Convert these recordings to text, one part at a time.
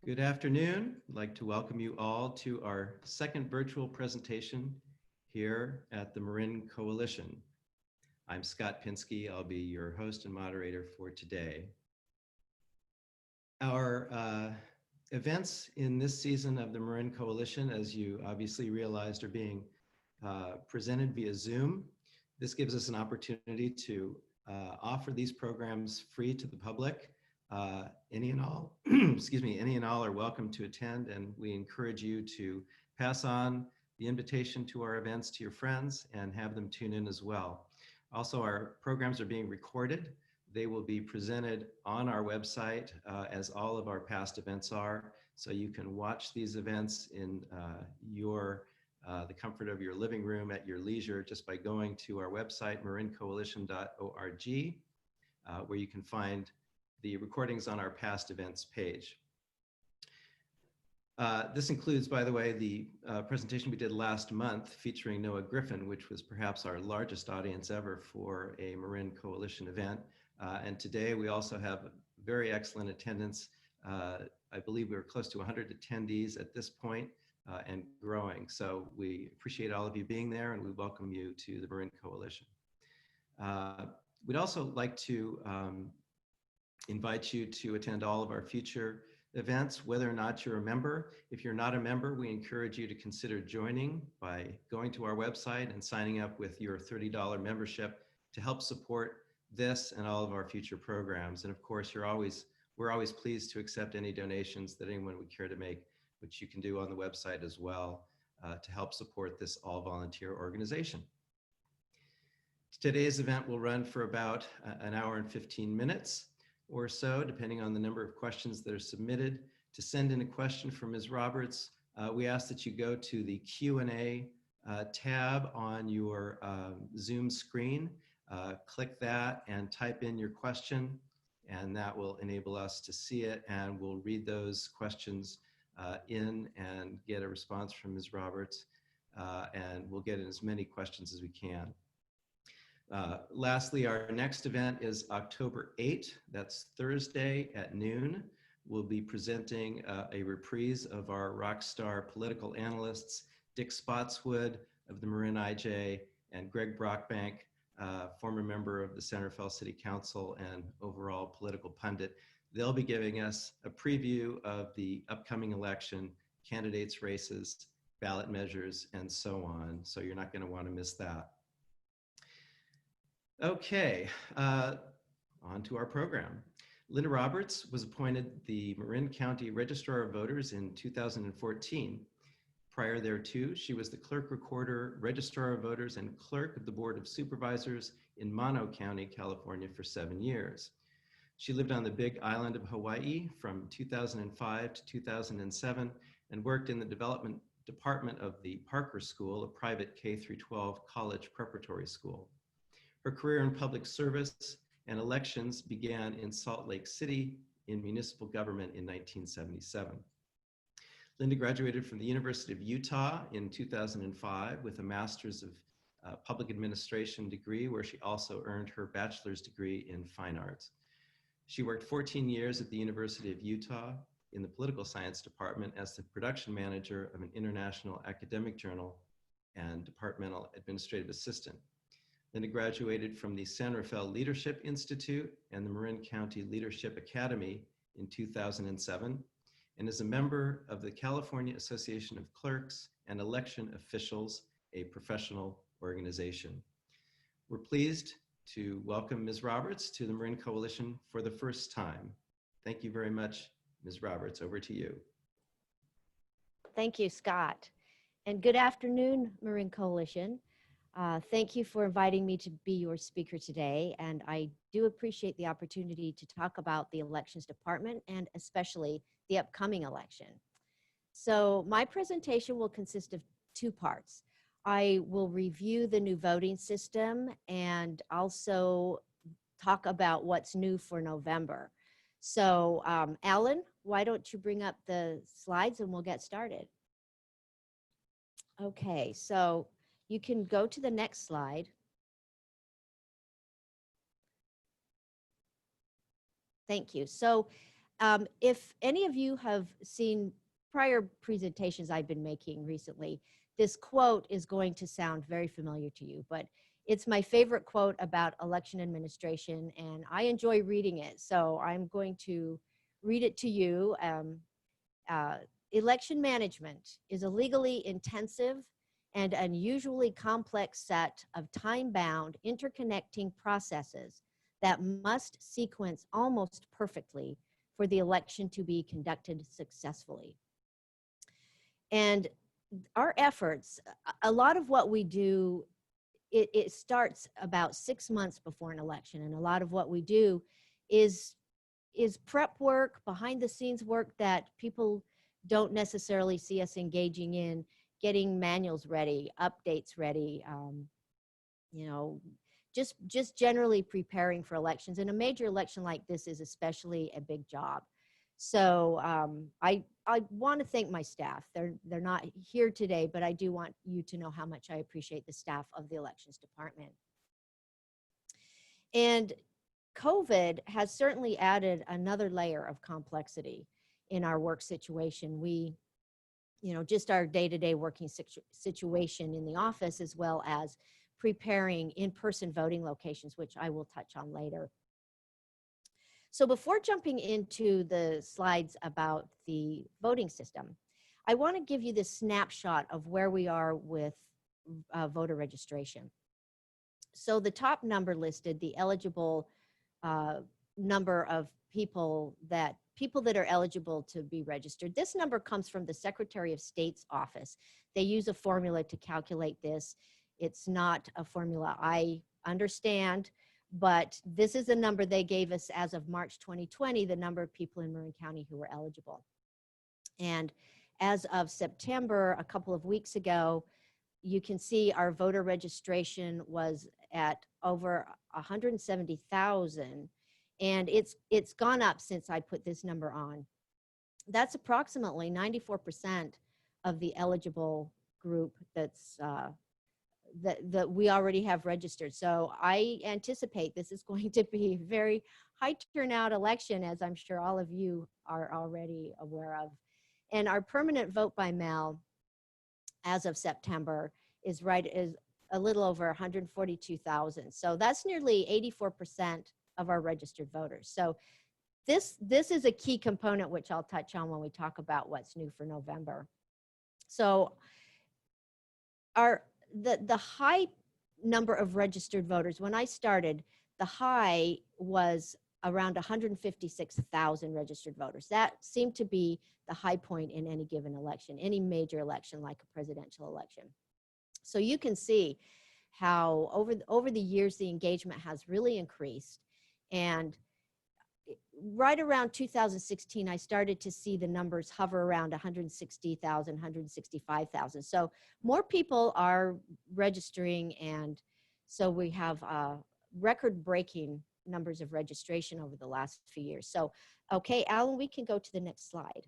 Good afternoon. I'd like to welcome you all to our second virtual presentation here at the Marin Coalition. I'm Scott Pinsky. I'll be your host and moderator for today. Our events in this season of the Marin Coalition, as you obviously realized, are being presented via Zoom. This gives us an opportunity to offer these programs free to the public. Any and all, excuse me, any and all are welcome to attend, and we encourage you to pass on the invitation to our events to your friends and have them tune in as well. Also, our programs are being recorded. They will be presented on our website as all of our past events are, so you can watch these events in the comfort of your living room at your leisure just by going to our website, marincoalition.org, where you can find the recordings on our past events page. This includes, by the way, the presentation we did last month featuring Noah Griffin, which was perhaps our largest audience ever for a Marin Coalition event. And today we also have very excellent attendance. I believe we're close to 100 attendees at this point and growing. So we appreciate all of you being there, and we welcome you to the Marin Coalition. We'd also like to invite you to attend all of our future events, whether or not you're a member. If you're not a member, we encourage you to consider joining by going to our website and signing up with your $30 membership to help support this and all of our future programs. And of course, we're always pleased to accept any donations that anyone would care to make, which you can do on the website as well, to help support this all-volunteer organization. Today's event will run for about an hour and 15 minutes. Or so, depending on the number of questions that are submitted. To send in a question for Ms. Roberts, we ask that you go to the Q&A tab on your Zoom screen, click that and type in your question, and that will enable us to see it, and we'll read those questions in and get a response from Ms. Roberts, and we'll get in as many questions as we can. Lastly, our next event is October 8th. That's Thursday at noon. We'll be presenting a reprise of our rock star political analysts, Dick Spotswood of the Marin IJ and Greg Brockbank, former member of the Santa Fe City Council and overall political pundit. They'll be giving us a preview of the upcoming election, candidates' races, ballot measures, and so on. So you're not going to want to miss that. Okay, on to our program. Lynda Roberts was appointed the Marin County Registrar of Voters in 2014. Prior thereto, she was the Clerk Recorder, Registrar of Voters, and Clerk of the Board of Supervisors in Mono County, California for 7 years. She lived on the Big Island of Hawaii from 2005 to 2007 and worked in the development department of the Parker School, a private K-12 college preparatory school. Her career in public service and elections began in Salt Lake City in municipal government in 1977. Lynda graduated from the University of Utah in 2005 with a Master's of Public Administration degree, where she also earned her bachelor's degree in fine arts. She worked 14 years at the University of Utah in the political science department as the production manager of an international academic journal and departmental administrative assistant. Lynda graduated from the San Rafael Leadership Institute and the Marin County Leadership Academy in 2007 and is a member of the California Association of Clerks and Election Officials, a professional organization. We're pleased to welcome Ms. Roberts to the Marin Coalition for the first time. Thank you very much, Ms. Roberts. Over to you. Thank you, Scott. And good afternoon, Marin Coalition. Thank you for inviting me to be your speaker today, and I do appreciate the opportunity to talk about the Elections Department and especially the upcoming election. So my presentation will consist of two parts. I will review the new voting system and also talk about what's new for November. So Alan, why don't you bring up the slides and we'll get started. Okay, so you can go to the next slide. Thank you. So If any of you have seen prior presentations I've been making recently, this quote is going to sound very familiar to you, but it's my favorite quote about election administration, and I enjoy reading it. So I'm going to read it to you. Election management is a legally intensive and unusually complex set of time-bound, interconnecting processes that must sequence almost perfectly for the election to be conducted successfully. And our efforts, a lot of what we do, it starts about 6 months before an election. And a lot of what we do is prep work, behind the scenes work that people don't necessarily see us engaging in, getting manuals ready, updates ready, you know, just generally preparing for elections. And a major election like this is especially a big job. So I want to thank my staff. They're not here today, but I do want you to know how much I appreciate the staff of the elections department. And COVID has certainly added another layer of complexity in our work situation. We, just our day-to-day working situation in the office, as well as preparing in-person voting locations, which I will touch on later. So before jumping into the slides about the voting system, I want to give you this snapshot of where we are with voter registration. So the top number listed, the eligible number of people that are eligible to be registered. This number comes from the Secretary of State's office. They use a formula to calculate this. It's not a formula I understand, but this is the number they gave us as of March 2020, the number of people in Marin County who were eligible. And as of September, a couple of weeks ago, you can see our voter registration was at over 170,000, and it's gone up since I put this number on. That's approximately 94% of the eligible group that's that we already have registered. So I anticipate this is going to be a very high turnout election, as I'm sure all of you are already aware of. And our permanent vote by mail as of September is a little over 142,000. So that's nearly 84% of our registered voters. So this is a key component, which I'll touch on when we talk about what's new for November. So the high number of registered voters, when I started, the high was around 156,000 registered voters. That seemed to be the high point in any given election, any major election like a presidential election. So you can see how over the years the engagement has really increased. And right around 2016, I started to see the numbers hover around 160,000, 165,000. So more people are registering, and so we have record-breaking numbers of registration over the last few years. So, okay, Alan, we can go to the next slide.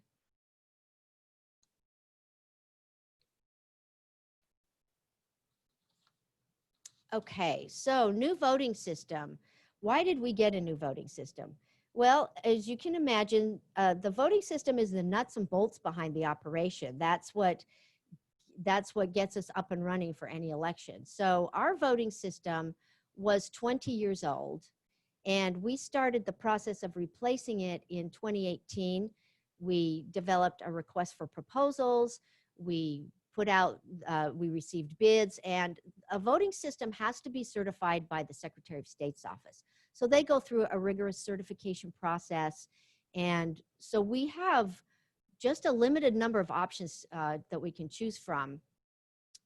Okay, so new voting system. Why did we get a new voting system? Well, as you can imagine, the voting system is the nuts and bolts behind the operation. That's what gets us up and running for any election. So our voting system was 20 years old, and we started the process of replacing it in 2018. We developed a request for proposals. We received bids, and a voting system has to be certified by the Secretary of State's office. So they go through a rigorous certification process. And so we have just a limited number of options that we can choose from.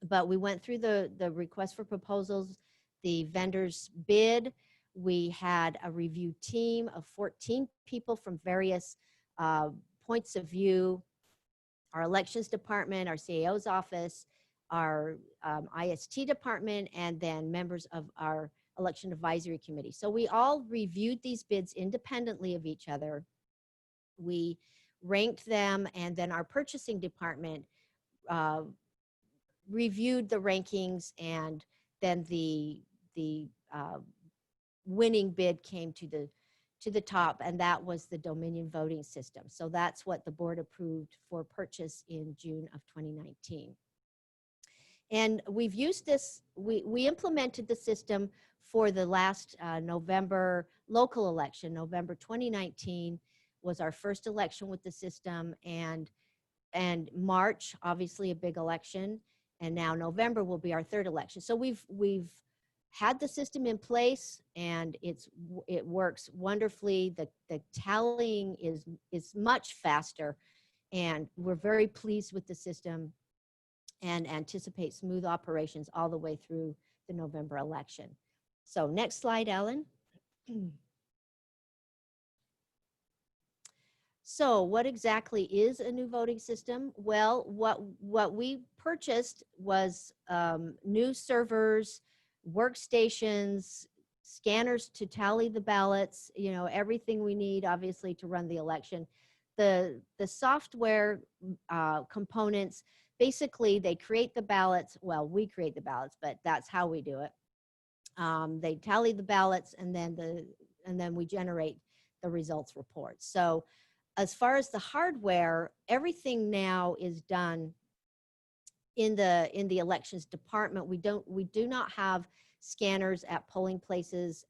But we went through the request for proposals, the vendor's bid. We had a review team of 14 people from various points of view, our elections department, our CAO's office, our IST department, and then members of our election advisory committee. So we all reviewed these bids independently of each other. We ranked them, and then our purchasing department reviewed the rankings, and then the winning bid came to to the top, and that was the Dominion voting system. So that's what the board approved for purchase in June of 2019. And we've used this, we implemented the system for the last November local election. November 2019 was our first election with the system, and March, obviously a big election, and now November will be our third election. So we've had the system in place, and it works wonderfully. The tallying is much faster, and we're very pleased with the system and anticipate smooth operations all the way through the November election. So next slide, Ellen. So what exactly is a new voting system? Well, what we purchased was new servers, workstations, scanners to tally the ballots, you know, everything we need, obviously, to run the election. The software components, basically, they create the ballots. Well, we create the ballots, but that's how we do it. They tally the ballots, and then we generate the results reports. So as far as the hardware, everything now is done in the elections department. We do not have scanners at polling places.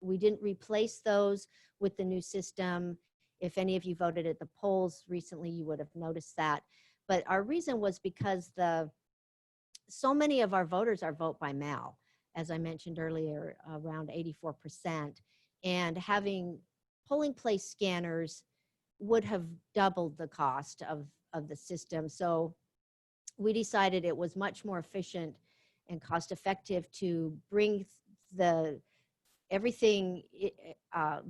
We didn't replace those with the new system. If any of you voted at the polls recently, you would have noticed that. But our reason was because so many of our voters are vote by mail, as I mentioned earlier, around 84%, and having polling place scanners would have doubled the cost of the system. So we decided it was much more efficient and cost effective to bring everything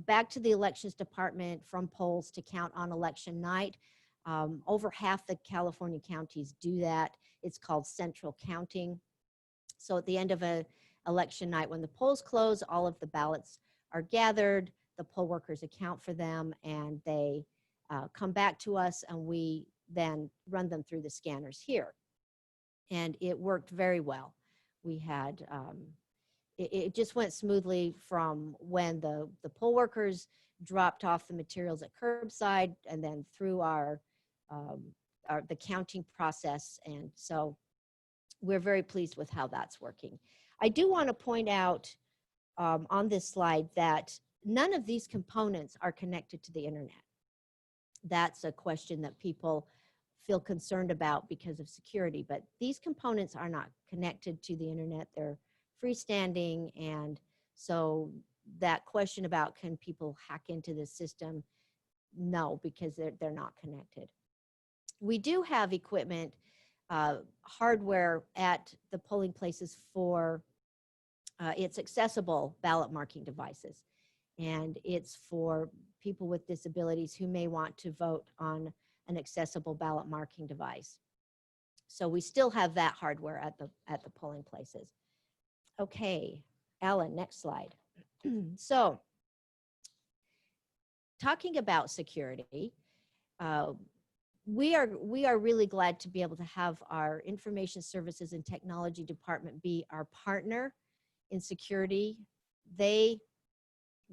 back to the elections department from polls to count on election night. Over half the California counties do that. It's called central counting. So at the end of an election night, when the polls close, all of the ballots are gathered, the poll workers account for them, and they come back to us, and we then run them through the scanners here. And it worked very well. We had, it just went smoothly from when the poll workers dropped off the materials at curbside, and then through the counting process. And so we're very pleased with how that's working. I do want to point out on this slide that none of these components are connected to the internet. That's a question that people feel concerned about because of security, but these components are not connected to the internet. They're freestanding, and so that question about can people hack into the system, no, because they're not connected. We do have equipment, hardware at the polling places for it's accessible ballot marking devices, and it's for people with disabilities who may want to vote on an accessible ballot marking device. So we still have that hardware at the polling places. Okay, Alan, next slide. So talking about security, we are really glad to be able to have our Information Services and Technology Department be our partner in security. They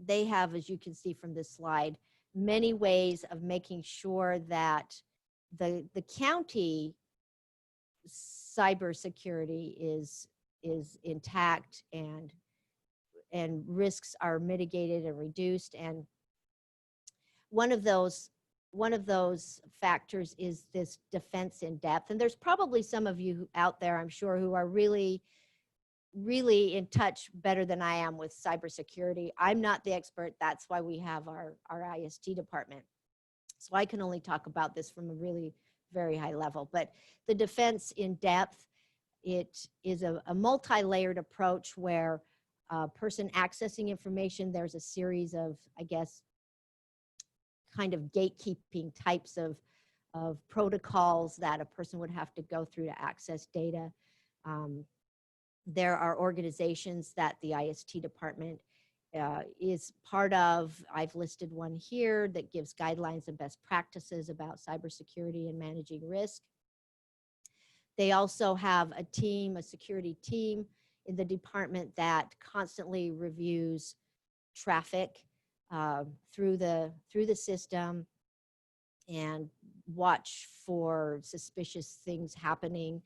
have, as you can see from this slide, many ways of making sure that the county cybersecurity is intact and risks are mitigated and reduced. And one of those factors is this defense in depth. And there's probably some of you out there, I'm sure, who are really in touch better than I am with cybersecurity. I'm not the expert. That's why we have our IST department. So I can only talk about this from a really very high level. But the defense in depth, it is a multi-layered approach where a person accessing information, there's a series of, I guess, kind of gatekeeping types of protocols that a person would have to go through to access data. There are organizations that the IST department is part of. I've listed one here that gives guidelines and best practices about cybersecurity and managing risk. They also have a security team in the department that constantly reviews traffic through the system and watch for suspicious things happening.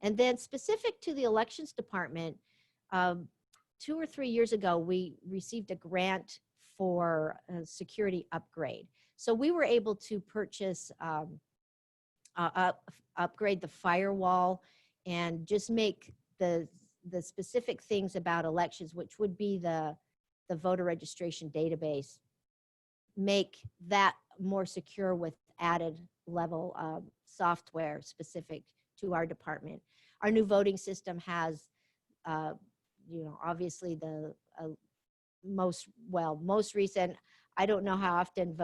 And then specific to the elections department, 2 or 3 years ago, we received a grant for a security upgrade. So we were able to purchase, upgrade the firewall and just make the specific things about elections, which would be the voter registration database, make that more secure with added level of software specific to our department. Our new voting system has, obviously the most recent, I don't know how often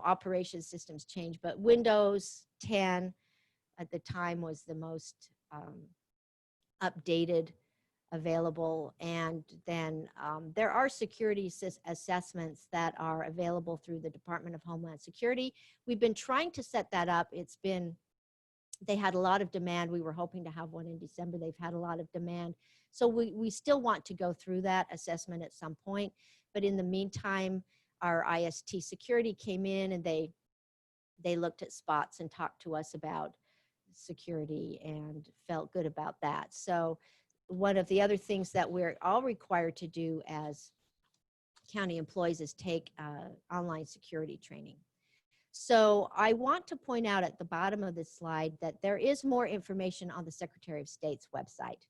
operation systems change, but Windows 10 at the time was the most updated available. And then there are security assessments that are available through the Department of Homeland Security. We've been trying to set that up. They had a lot of demand. We were hoping to have one in December. They've had a lot of demand. So we still want to go through that assessment at some point. But in the meantime, our IST security came in and they looked at spots and talked to us about security and felt good about that. So one of the other things that we're all required to do as county employees is take online security training. So I want to point out at the bottom of this slide that there is more information on the Secretary of State's website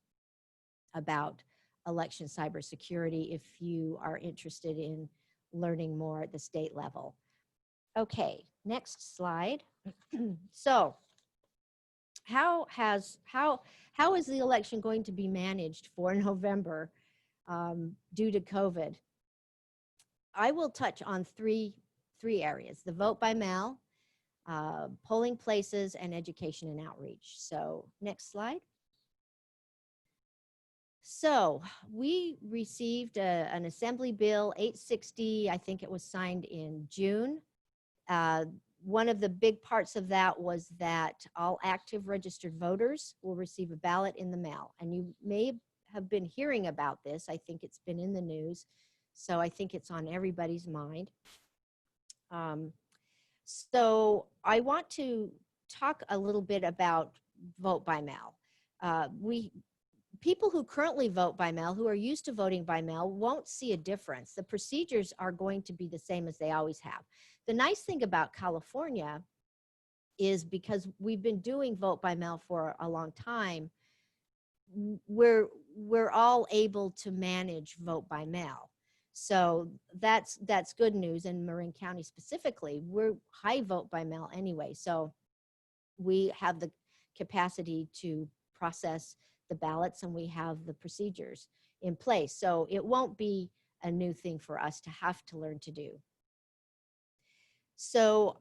about election cybersecurity if you are interested in learning more at the state level. Okay, next slide. So how is the election going to be managed for November due to COVID? I will touch on three areas: the vote by mail, polling places, and education and outreach. So next slide. So we received an Assembly Bill 860, I think it was signed in June. One of the big parts of that was that all active registered voters will receive a ballot in the mail. And you may have been hearing about this. I think it's been in the news. So I think it's on everybody's mind. So I want to talk a little bit about vote by mail. People who currently vote by mail, who are used to voting by mail, won't see a difference. The procedures are going to be the same as they always have. The nice thing about California is because we've been doing vote by mail for a long time, we're all able to manage vote by mail. So that's good news. In Marin County specifically, we're high vote by mail anyway. So we have the capacity to process the ballots and we have the procedures in place. So it won't be a new thing for us to have to learn to do. So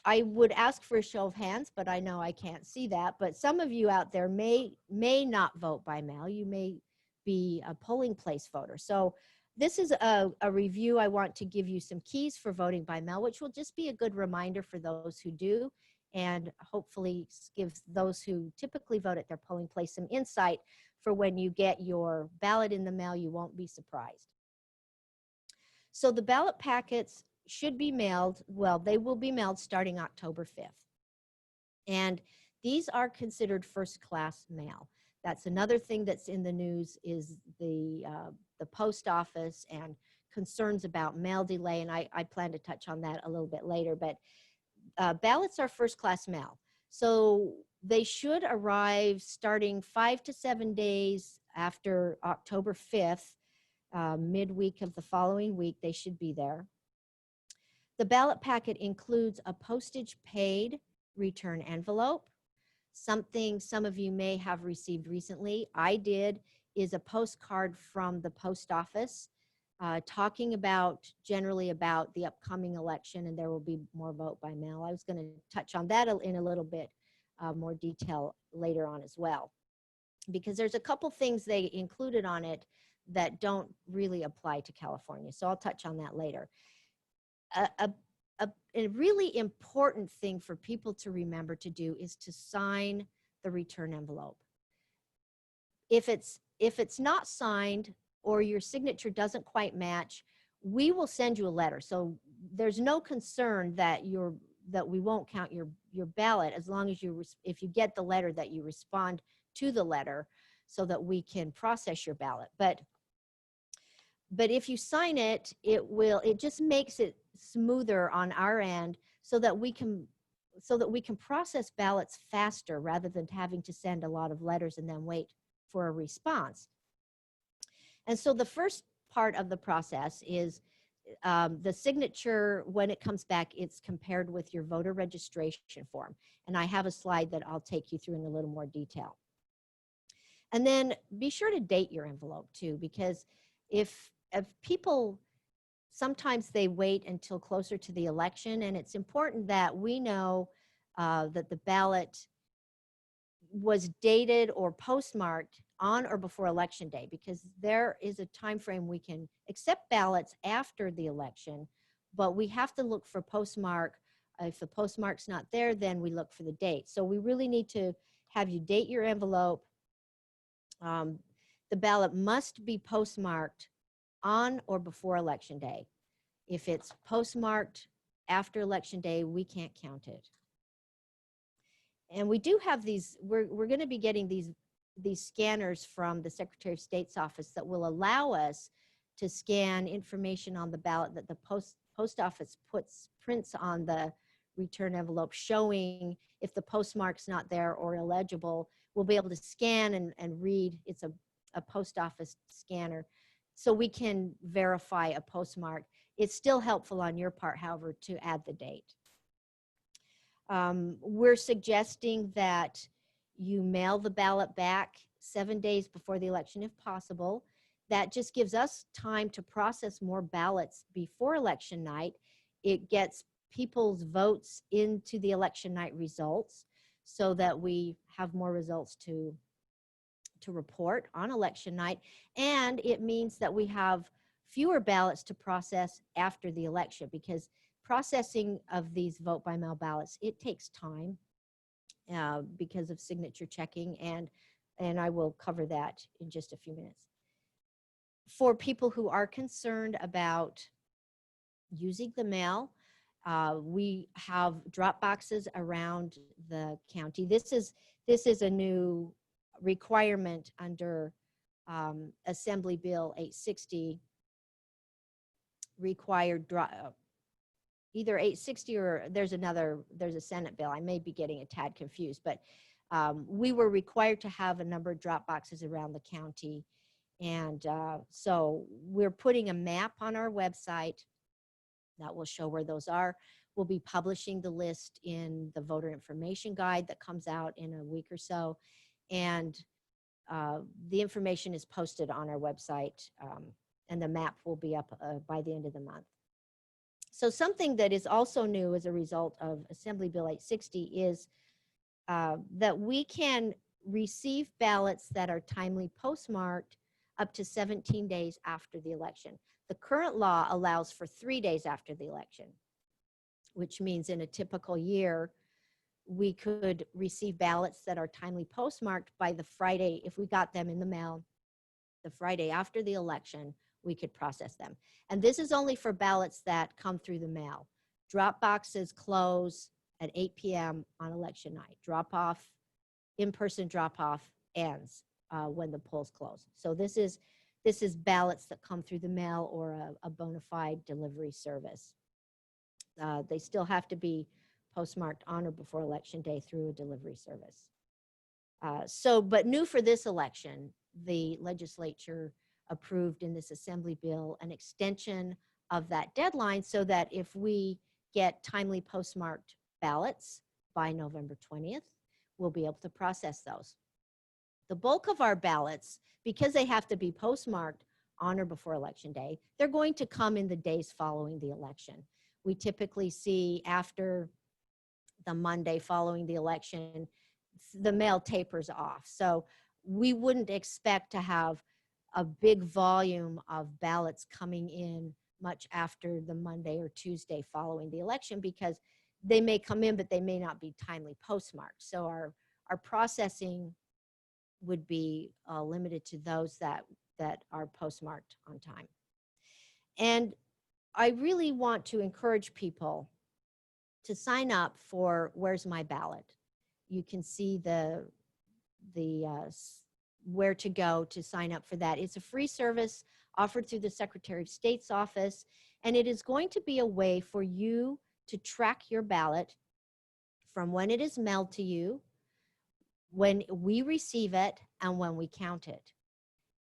I would ask for a show of hands, but I know I can't see that. But some of you out there may not vote by mail. You may be a polling place voter. So this is a review. I want to give you some keys for voting by mail, which will just be a good reminder for those who do, and hopefully gives those who typically vote at their polling place some insight for when you get your ballot in the mail, you won't be surprised. So the ballot packets should be mailed, well, they will be mailed starting October 5th. And these are considered first-class mail. That's another thing that's in the news is the post office and concerns about mail delay, and I plan to touch on that a little bit later, but ballots are first-class mail. So they should arrive starting 5 to 7 days after October 5th, midweek of the following week, they should be there. The ballot packet includes a postage-paid return envelope. Something some of you may have received recently, I did, is a postcard from the post office talking generally about the upcoming election, and there will be more vote by mail. I was going to touch on that in a little bit more detail later on as well, because there's a couple things they included on it that don't really apply to California. So I'll touch on that later. A really important thing for people to remember to do is to sign the return envelope. If it's not signed or your signature doesn't quite match, we will send you a letter. So there's no concern that we won't count your ballot, as long as if you get the letter, that you respond to the letter so that we can process your ballot. But if you sign it, it just makes it smoother on our end so that we can process ballots faster, rather than having to send a lot of letters and then wait for a response. And so the first part of the process is the signature. When it comes back, it's compared with your voter registration form. And I have a slide that I'll take you through in a little more detail. And then be sure to date your envelope too, because if people, sometimes they wait until closer to the election, and it's important that we know that the ballot was dated or postmarked on or before election day, because there is a time frame we can accept ballots after the election, but we have to look for postmark. If the postmark's not there, then we look for the date. So we really need to have you date your envelope. The ballot must be postmarked on or before election day. If it's postmarked after election day, we can't count it. And we do have these, we're going to be getting these scanners from the Secretary of State's office that will allow us to scan information on the ballot that the post office prints on the return envelope, showing if the postmark's not there or illegible. We'll be able to scan and read. It's a post office scanner, so we can verify a postmark. It's still helpful on your part, however, to add the date. We're suggesting that you mail the ballot back 7 days before the election if possible. That just gives us time to process more ballots before election night. It gets people's votes into the election night results so that we have more results to report on election night. And it means that we have fewer ballots to process after the election, because processing of these vote by mail ballots, it takes time because of signature checking, and I will cover that in just a few minutes. For people who are concerned about using the mail, we have drop boxes around the county. This is a new requirement under Assembly Bill 860, required either 860 or there's a Senate bill. I may be getting a tad confused, but we were required to have a number of drop boxes around the county. And so we're putting a map on our website that will show where those are. We'll be publishing the list in the voter information guide that comes out in a week or so. And the information is posted on our website, and the map will be up by the end of the month. So something that is also new as a result of Assembly Bill 860 is that we can receive ballots that are timely postmarked up to 17 days after the election. The current law allows for 3 days after the election, which means in a typical year, we could receive ballots that are timely postmarked by the Friday. If we got them in the mail the Friday after the election, we could process them. And this is only for ballots that come through the mail. Drop boxes close at 8 p.m. on election night. In-person drop-off ends when the polls close. So this is ballots that come through the mail or a bona fide delivery service. They still have to be postmarked on or before election day through a delivery service. But new for this election, the legislature approved in this Assembly bill an extension of that deadline so that if we get timely postmarked ballots by November 20th, we'll be able to process those. The bulk of our ballots, because they have to be postmarked on or before election day, they're going to come in the days following the election. We typically see after the Monday following the election, the mail tapers off. So we wouldn't expect to have a big volume of ballots coming in much after the Monday or Tuesday following the election, because they may come in, but they may not be timely postmarked. So our processing would be limited to those that are postmarked on time. And I really want to encourage people to sign up for Where's My Ballot. You can see the where to go to sign up for that. It's a free service offered through the Secretary of State's office, and it is going to be a way for you to track your ballot from when it is mailed to you, when we receive it, and when we count it.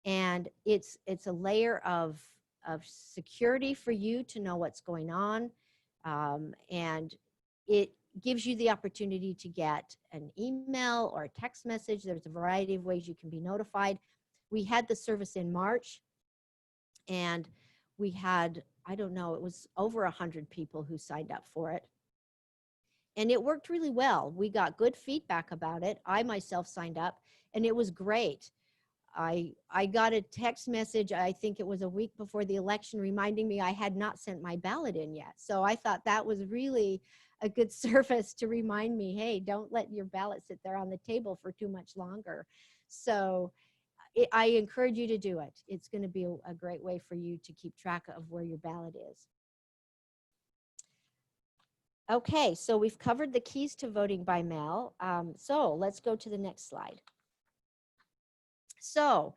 And it's a layer of security for you to know what's going on, and it gives you the opportunity to get an email or a text message. There's a variety of ways you can be notified. We had the service in March, and we had, I don't know, it was over 100 people who signed up for it. And it worked really well. We got good feedback about it. I myself signed up, and it was great. I got a text message, I think it was a week before the election, reminding me I had not sent my ballot in yet. So I thought that was really a good service to remind me, hey, don't let your ballot sit there on the table for too much longer. So I encourage you to do it. It's going to be a great way for you to keep track of where your ballot is. Okay, so we've covered the keys to voting by mail. So let's go to the next slide. So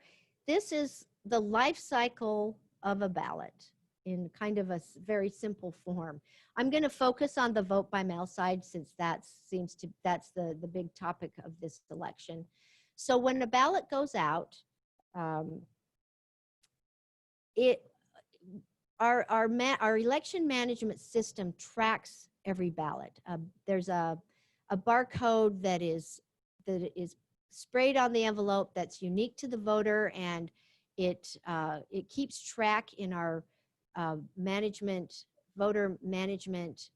this is the life cycle of a ballot in kind of a very simple form. I'm going to focus on the vote by mail side, since that's the big topic of this election. So when a ballot goes out, our election management system tracks every ballot. There's a barcode that is sprayed on the envelope that's unique to the voter, and it keeps track in our voter management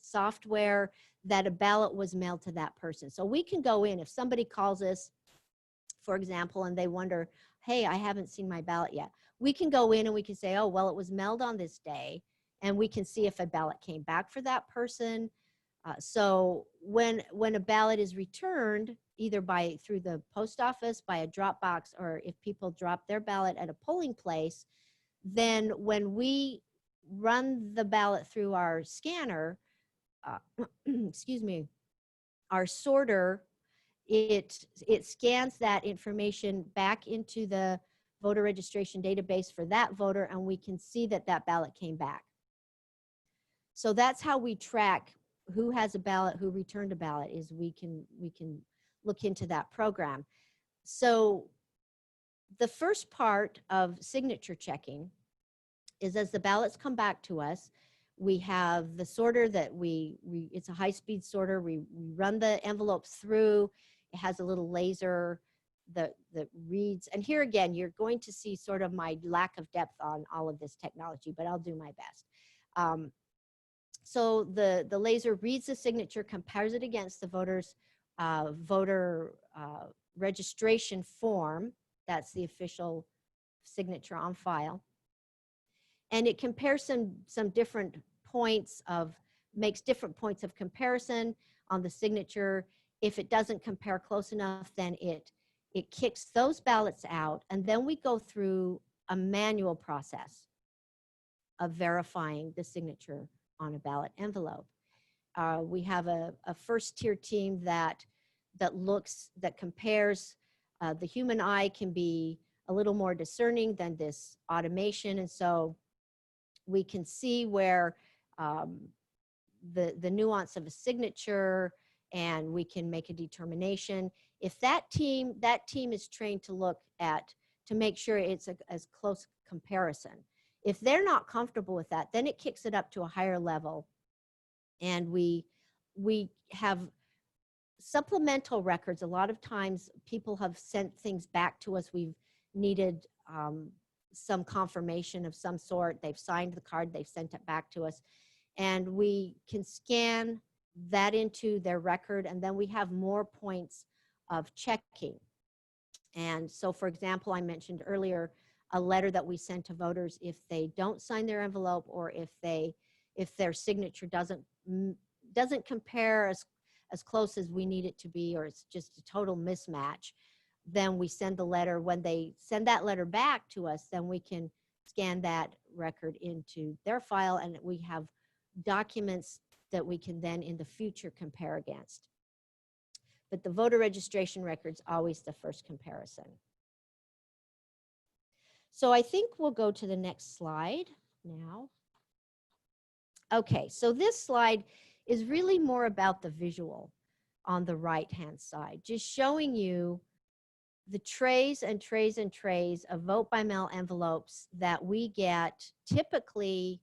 software that a ballot was mailed to that person. So we can go in, if somebody calls us, for example, and they wonder, hey, I haven't seen my ballot yet. We can go in and we can say, oh, well, it was mailed on this day, and we can see if a ballot came back for that person. So when a ballot is returned, either through the post office, by a drop box, or if people drop their ballot at a polling place, then when we run the ballot through our scanner, excuse me, our sorter, it scans that information back into the voter registration database for that voter, and we can see that that ballot came back. So that's how we track who has a ballot, who returned a ballot, is we can look into that program. So the first part of signature checking is, as the ballots come back to us, we have the sorter that it's a high-speed sorter. We run the envelopes through. It has a little laser that reads. And here again, you're going to see sort of my lack of depth on all of this technology, but I'll do my best. So the laser reads the signature, compares it against the voter registration form. That's the official signature on file. And it compares some different points makes different points of comparison on the signature. If it doesn't compare close enough, then it kicks those ballots out, and then we go through a manual process of verifying the signature on a ballot envelope. We have a first tier team that compares. The human eye can be a little more discerning than this automation, and so we can see where the nuance of a signature, and we can make a determination. If that team is trained to make sure it's as close comparison. If they're not comfortable with that, then it kicks it up to a higher level, and we have supplemental records. A lot of times people have sent things back to us. We've needed some confirmation of some sort. They've signed the card, they've sent it back to us, and we can scan that into their record, and then we have more points of checking. And so, for example, I mentioned earlier a letter that we send to voters if they don't sign their envelope, or if their signature doesn't compare as close as we need it to be, or it's just a total mismatch. Then we send the letter. When they send that letter back to us, then we can scan that record into their file, and we have documents that we can then in the future compare against. But the voter registration record's always the first comparison. So I think we'll go to the next slide now. Okay, so this slide is really more about the visual on the right-hand side, just showing you the trays and trays and trays of vote by mail envelopes that we get typically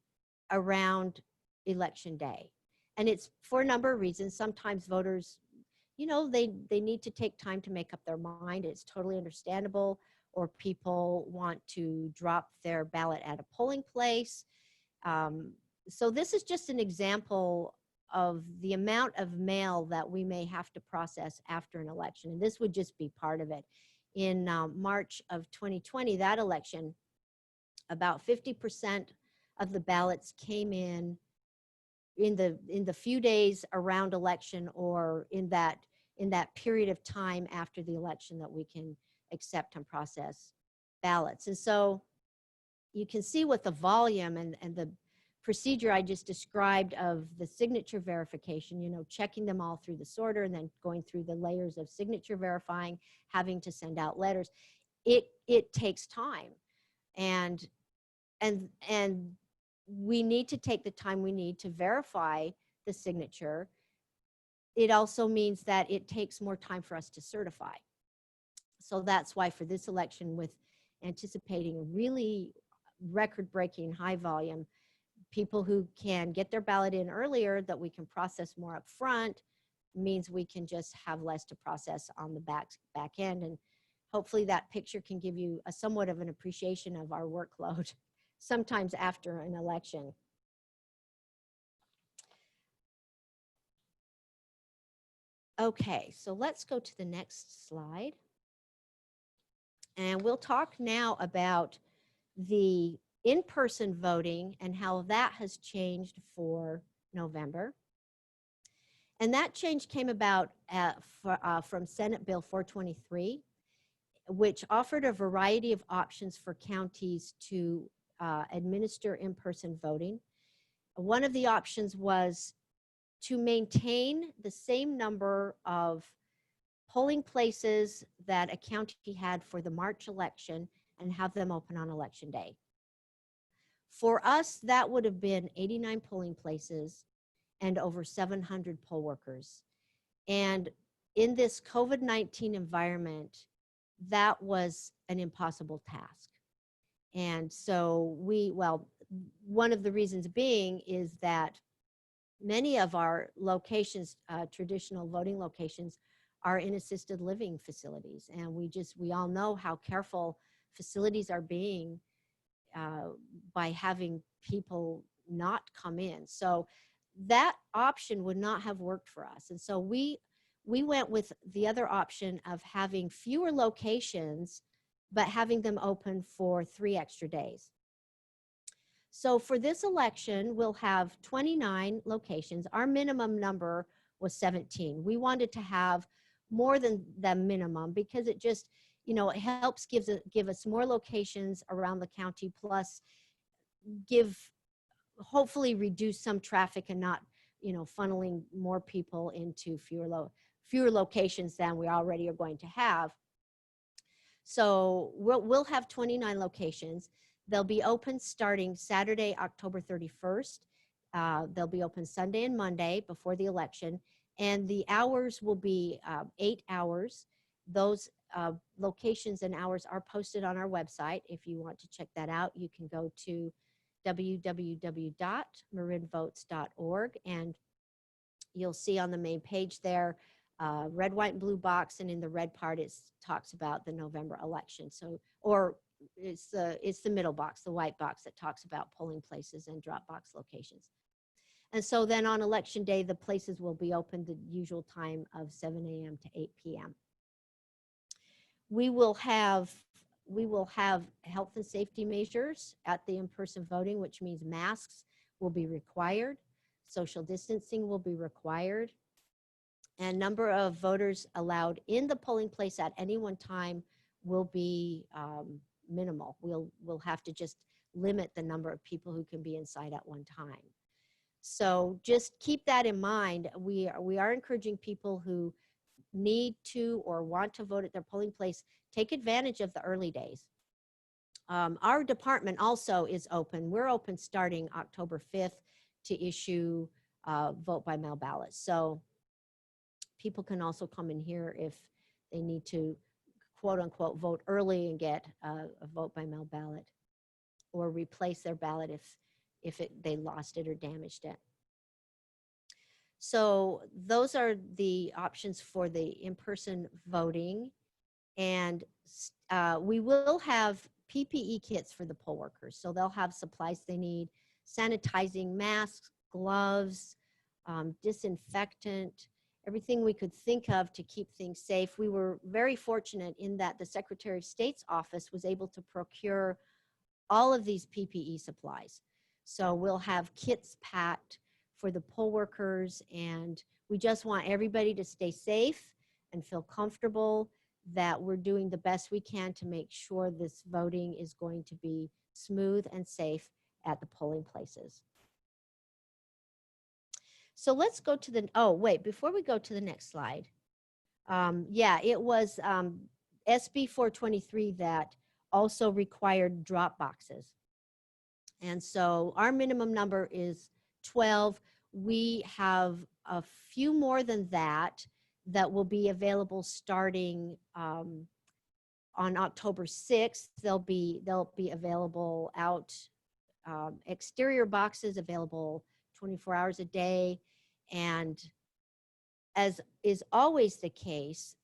around election day. And it's for a number of reasons. Sometimes voters, you know, they need to take time to make up their mind. It's totally understandable. Or people want to drop their ballot at a polling place. So this is just an example of the amount of mail that we may have to process after an election. And this would just be part of it. In March of 2020, that election, about 50% of the ballots came in the few days around election, or in that period of time after the election that we can accept and process ballots. And so you can see with the volume and the procedure I just described of the signature verification, you know, checking them all through the sorter and then going through the layers of signature verifying, having to send out letters, it takes time. And we need to take the time we need to verify the signature. It also means that it takes more time for us to certify. So that's why for this election, with anticipating a really record-breaking high volume, people who can get their ballot in earlier that we can process more up front means we can just have less to process on the back end. And hopefully that picture can give you a somewhat of an appreciation of our workload sometimes after an election. Okay, so let's go to the next slide. And we'll talk now about the in-person voting and how that has changed for November. And that change came about from Senate Bill 423, which offered a variety of options for counties to administer in-person voting. One of the options was to maintain the same number of polling places that a county had for the March election and have them open on election day. For us, that would have been 89 polling places and over 700 poll workers. And in this COVID-19 environment, that was an impossible task. And so one of the reasons being is that many of our locations, traditional voting locations, are in assisted living facilities. And we all know how careful facilities are being by having people not come in. So that option would not have worked for us. And so we went with the other option of having fewer locations, but having them open for 3 extra days. So for this election, we'll have 29 locations. Our minimum number was 17. We wanted to have more than the minimum because it just, you know, it helps give us more locations around the county, plus hopefully reduce some traffic and not, you know, funneling more people into fewer locations than we already are going to have. So we'll have 29 locations. They'll be open starting Saturday, October 31st. They'll be open Sunday and Monday before the election. And the hours will be 8 hours. Those locations and hours are posted on our website. If you want to check that out, you can go to www.marinvotes.org, and you'll see on the main page there, red, white, and blue box, and in the red part it talks about the November election. So, or it's the middle box, the white box, that talks about polling places and drop box locations. And so then on election day, the places will be open the usual time of 7 a.m. to 8 p.m. We will have health and safety measures at the in-person voting, which means masks will be required, social distancing will be required, and number of voters allowed in the polling place at any one time will be minimal. We'll have to just limit the number of people who can be inside at one time. So just keep that in mind. We are encouraging people who need to or want to vote at their polling place, take advantage of the early days. Our department also is open. We're open starting October 5th to issue vote by mail ballots. So people can also come in here if they need to, quote unquote, vote early and get a vote by mail ballot, or replace their ballot if they lost it or damaged it. So those are the options for the in-person voting. And we will have PPE kits for the poll workers. So they'll have supplies they need: sanitizing, masks, gloves, disinfectant, everything we could think of to keep things safe. We were very fortunate in that the Secretary of State's office was able to procure all of these PPE supplies. So we'll have kits packed for the poll workers, and we just want everybody to stay safe and feel comfortable that we're doing the best we can to make sure this voting is going to be smooth and safe at the polling places. So let's go to the, oh wait, before we go to the next slide. Yeah, it was SB 423 that also required drop boxes. And so our minimum number is 12. We have a few more than that that will be available starting on October 6th. They'll be available out, exterior boxes available 24 hours a day. And as is always the case,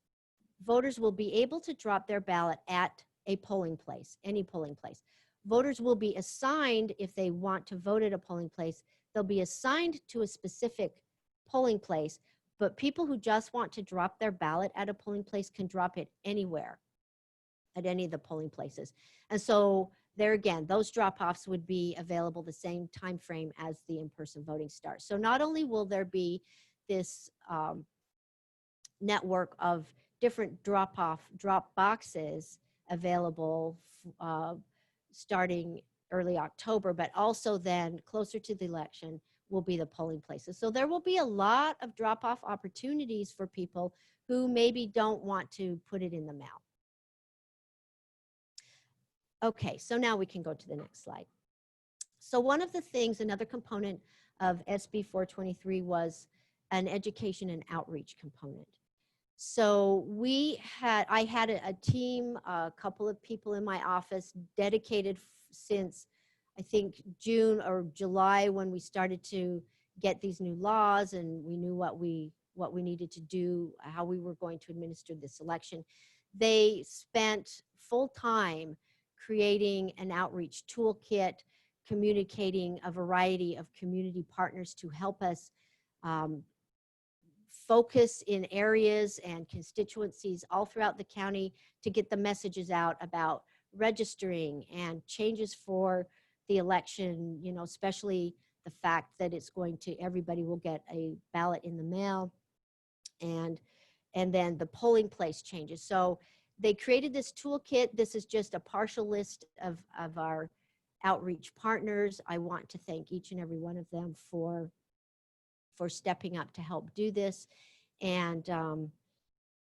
voters will be able to drop their ballot at a polling place, any polling place. Voters will be assigned, if they want to vote at a polling place, they'll be assigned to a specific polling place, but people who just want to drop their ballot at a polling place can drop it anywhere at any of the polling places. And so there again, those drop-offs would be available the same time frame as the in-person voting starts. So not only will there be this network of different drop boxes available starting early October, but also then closer to the election will be the polling places. So there will be a lot of drop-off opportunities for people who maybe don't want to put it in the mail. Okay, so now we can go to the next slide. So one of the things, another component of SB 423 was an education and outreach component. So I had a team, a couple of people in my office dedicated since I think June or July, when we started to get these new laws and we knew what we needed to do, how we were going to administer this election. They spent full time creating an outreach toolkit, communicating a variety of community partners to help us focus in areas and constituencies all throughout the county to get the messages out about registering and changes for the election, you know, especially the fact that it's going to, everybody will get a ballot in the mail, and then the polling place changes. So they created this toolkit. This is just a partial list of our outreach partners. I want to thank each and every one of them for stepping up to help do this. And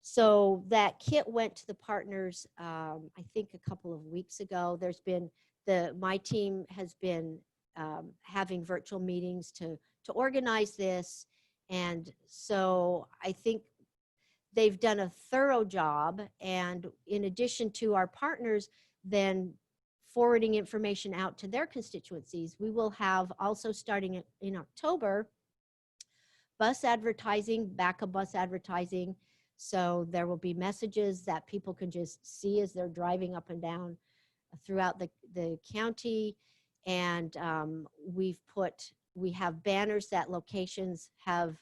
so that kit went to the partners, I think a couple of weeks ago. There's been, my team has been having virtual meetings to organize this. And so I think they've done a thorough job. And in addition to our partners then forwarding information out to their constituencies, we will have also starting in October, bus advertising, backup bus advertising. So there will be messages that people can just see as they're driving up and down throughout the county. And we have banners that locations have,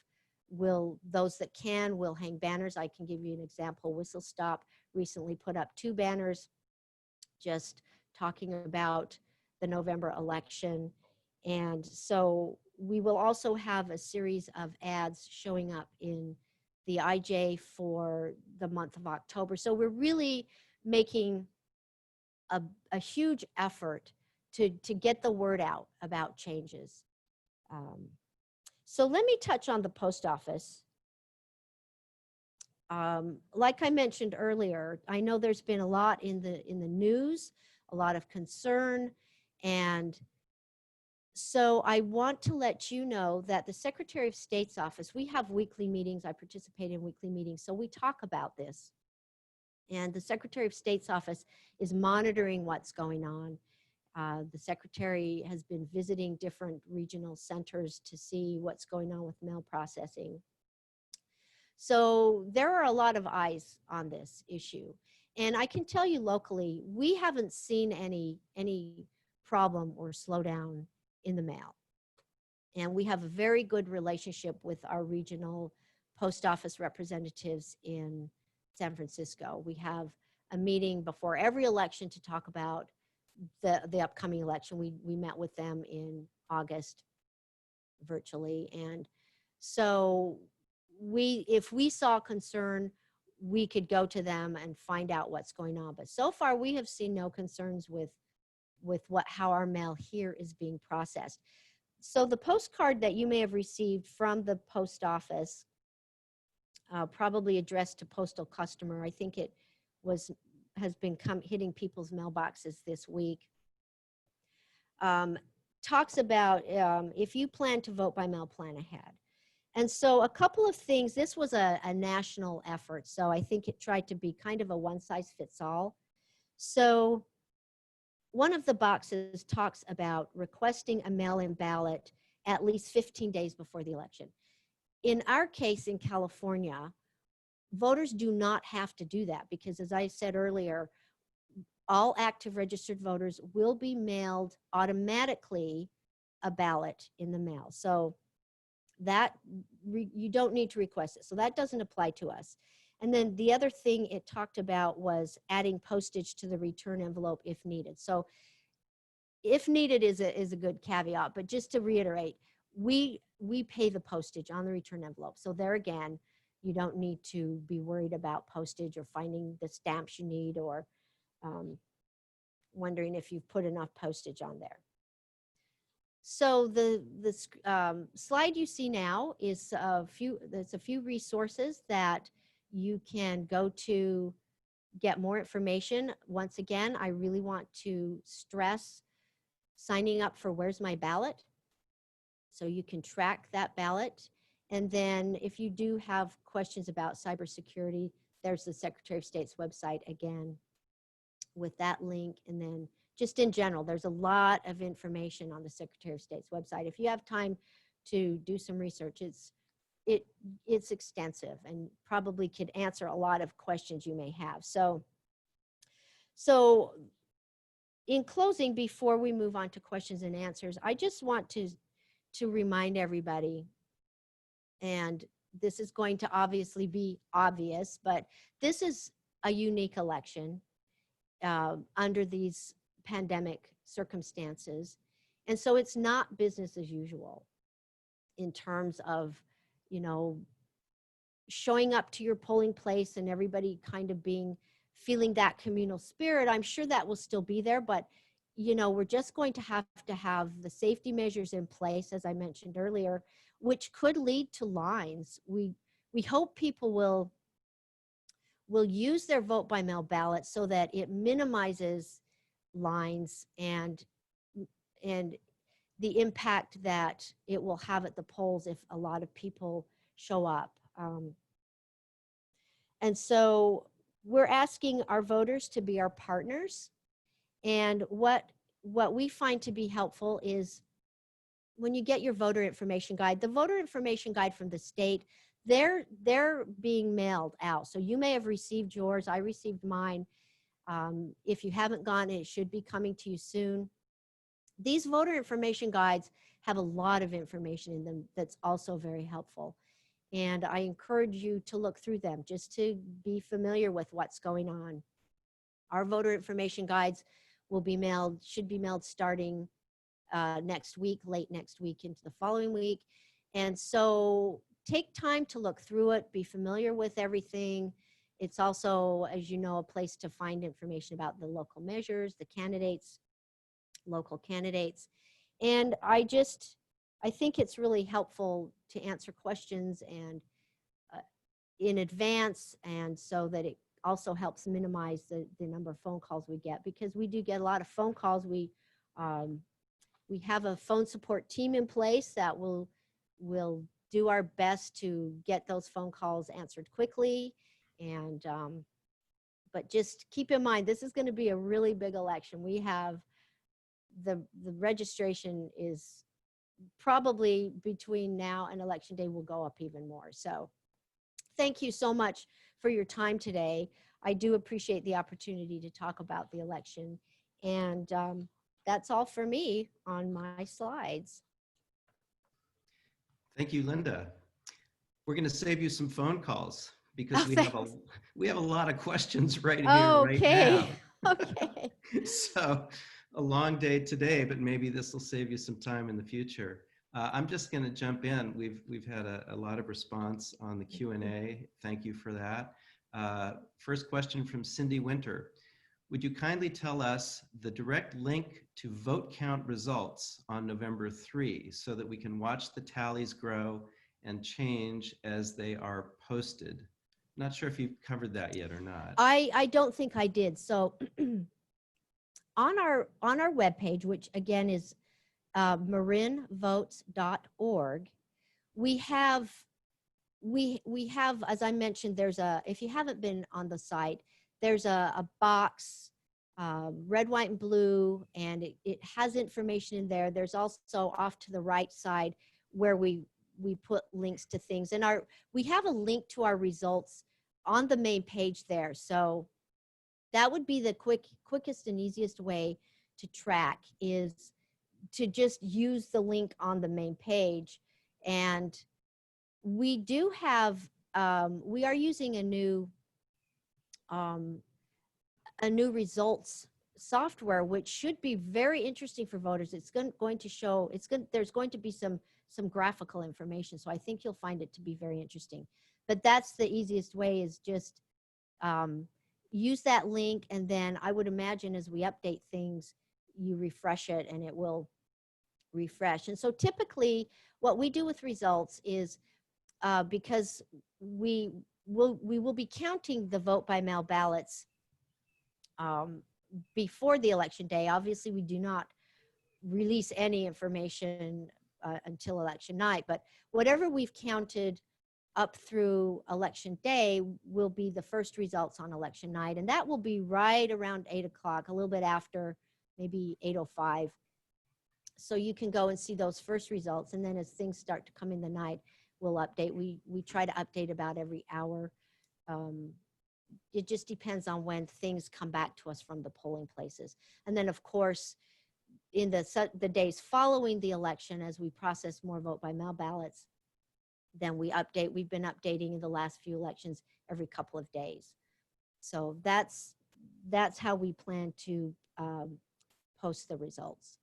those that can will hang banners. I can give you an example. Whistlestop recently put up 2 banners just talking about the November election. And so we will also have a series of ads showing up in the IJ for the month of October. So we're really making a huge effort to get the word out about changes. So let me touch on the post office. Like I mentioned earlier, I know there's been a lot in the news, a lot of concern, and so I want to let you know that the Secretary of State's office, we have weekly meetings. I participate in weekly meetings, so we talk about this. And the Secretary of State's office is monitoring what's going on. The Secretary has been visiting different regional centers to see what's going on with mail processing. So there are a lot of eyes on this issue. And I can tell you locally, we haven't seen any problem or slowdown in the mail. And we have a very good relationship with our regional post office representatives in San Francisco. We have a meeting before every election to talk about the upcoming election. We met with them in August virtually. And so if we saw concern, we could go to them and find out what's going on. But so far, we have seen no concerns with how our mail here is being processed. So the postcard that you may have received from the post office, probably addressed to postal customer, I think it has been hitting people's mailboxes this week, talks about if you plan to vote by mail, plan ahead. And so a couple of things, this was a national effort, so I think it tried to be kind of a one-size-fits-all. So one of the boxes talks about requesting a mail-in ballot at least 15 days before the election. In our case in California, voters do not have to do that because, as I said earlier, all active registered voters will be mailed automatically a ballot in the mail. So that you don't need to request it. So that doesn't apply to us. And then the other thing it talked about was adding postage to the return envelope if needed. So if needed is a good caveat, but just to reiterate, we pay the postage on the return envelope. So there again, you don't need to be worried about postage or finding the stamps you need or wondering if you've put enough postage on there. So the slide you see now is there's a few resources that you can go to get more information. Once again, I really want to stress signing up for Where's My Ballot, so you can track that ballot. And then if you do have questions about cybersecurity, there's the Secretary of State's website again with that link. And then just in general, there's a lot of information on the Secretary of State's website. If you have time to do some research, it's extensive and probably could answer a lot of questions you may have. So in closing, before we move on to questions and answers, I just want to remind everybody, and this is going to obviously be obvious, but this is a unique election under these pandemic circumstances. And so it's not business as usual in terms of, showing up to your polling place and everybody kind of feeling that communal spirit. I'm sure that will still be there, but we're just going to have the safety measures in place, as I mentioned earlier, which could lead to lines. We hope people will use their vote by mail ballot so that it minimizes lines and the impact that it will have at the polls if a lot of people show up. And so we're asking our voters to be our partners. And what we find to be helpful is when you get your voter information guide, the voter information guide from the state, they're being mailed out. So you may have received yours. I received mine. If you haven't gotten it, it should be coming to you soon. These voter information guides have a lot of information in them that's also very helpful. And I encourage you to look through them just to be familiar with what's going on. Our voter information guides should be mailed starting next week, late next week into the following week. And so take time to look through it, be familiar with everything. It's also, as you know, a place to find information about the local measures, the candidates, local candidates. And I think it's really helpful to answer questions and in advance, and so that it also helps minimize the number of phone calls we get, because we do get a lot of phone calls. We have a phone support team in place that will do our best to get those phone calls answered quickly. And but just keep in mind, this is going to be a really big election. We have the registration is probably between now and election day will go up even more. So thank you so much for your time today. I do appreciate the opportunity to talk about the election. And that's all for me on my slides. Thank you, Lynda. We're going to save you some phone calls because Oh, we have a lot of questions right here, right okay. now. Okay. So a long day today, but maybe this will save you some time in the future. I'm just going to jump in. We've had a lot of response on the Q&A. Thank you for that. First question from Cindy Winter. Would you kindly tell us the direct link to vote count results on November 3 so that we can watch the tallies grow and change as they are posted? Not sure if you've covered that yet or not. I don't think I did. So on our webpage, which again is marinvotes.org, we have, as I mentioned, if you haven't been on the site, there's a box, red, white, and blue, and it has information in there. There's also off to the right side where we put links to things. And we have a link to our results on the main page there. So that would be the quickest and easiest way to track, is to just use the link on the main page. And we do have, we are using a new results software, which should be very interesting for voters. It's going to show, there's going to be some graphical information. So I think you'll find it to be very interesting. But that's the easiest way, is just use that link. And then I would imagine as we update things, you refresh it and it will refresh. And so typically what we do with results is, because we will be counting the vote by mail ballots before the election day. Obviously, we do not release any information until election night, but whatever we've counted up through election day will be the first results on election night. And that will be right around 8 o'clock, a little bit after, maybe 8:05. So you can go and see those first results. And then as things start to come in the night, we'll update. We try to update about every hour. It just depends on when things come back to us from the polling places. And then of course, in the days following the election, as we process more vote by mail ballots, then we update. We've been updating in the last few elections every couple of days. So that's how we plan to post the results.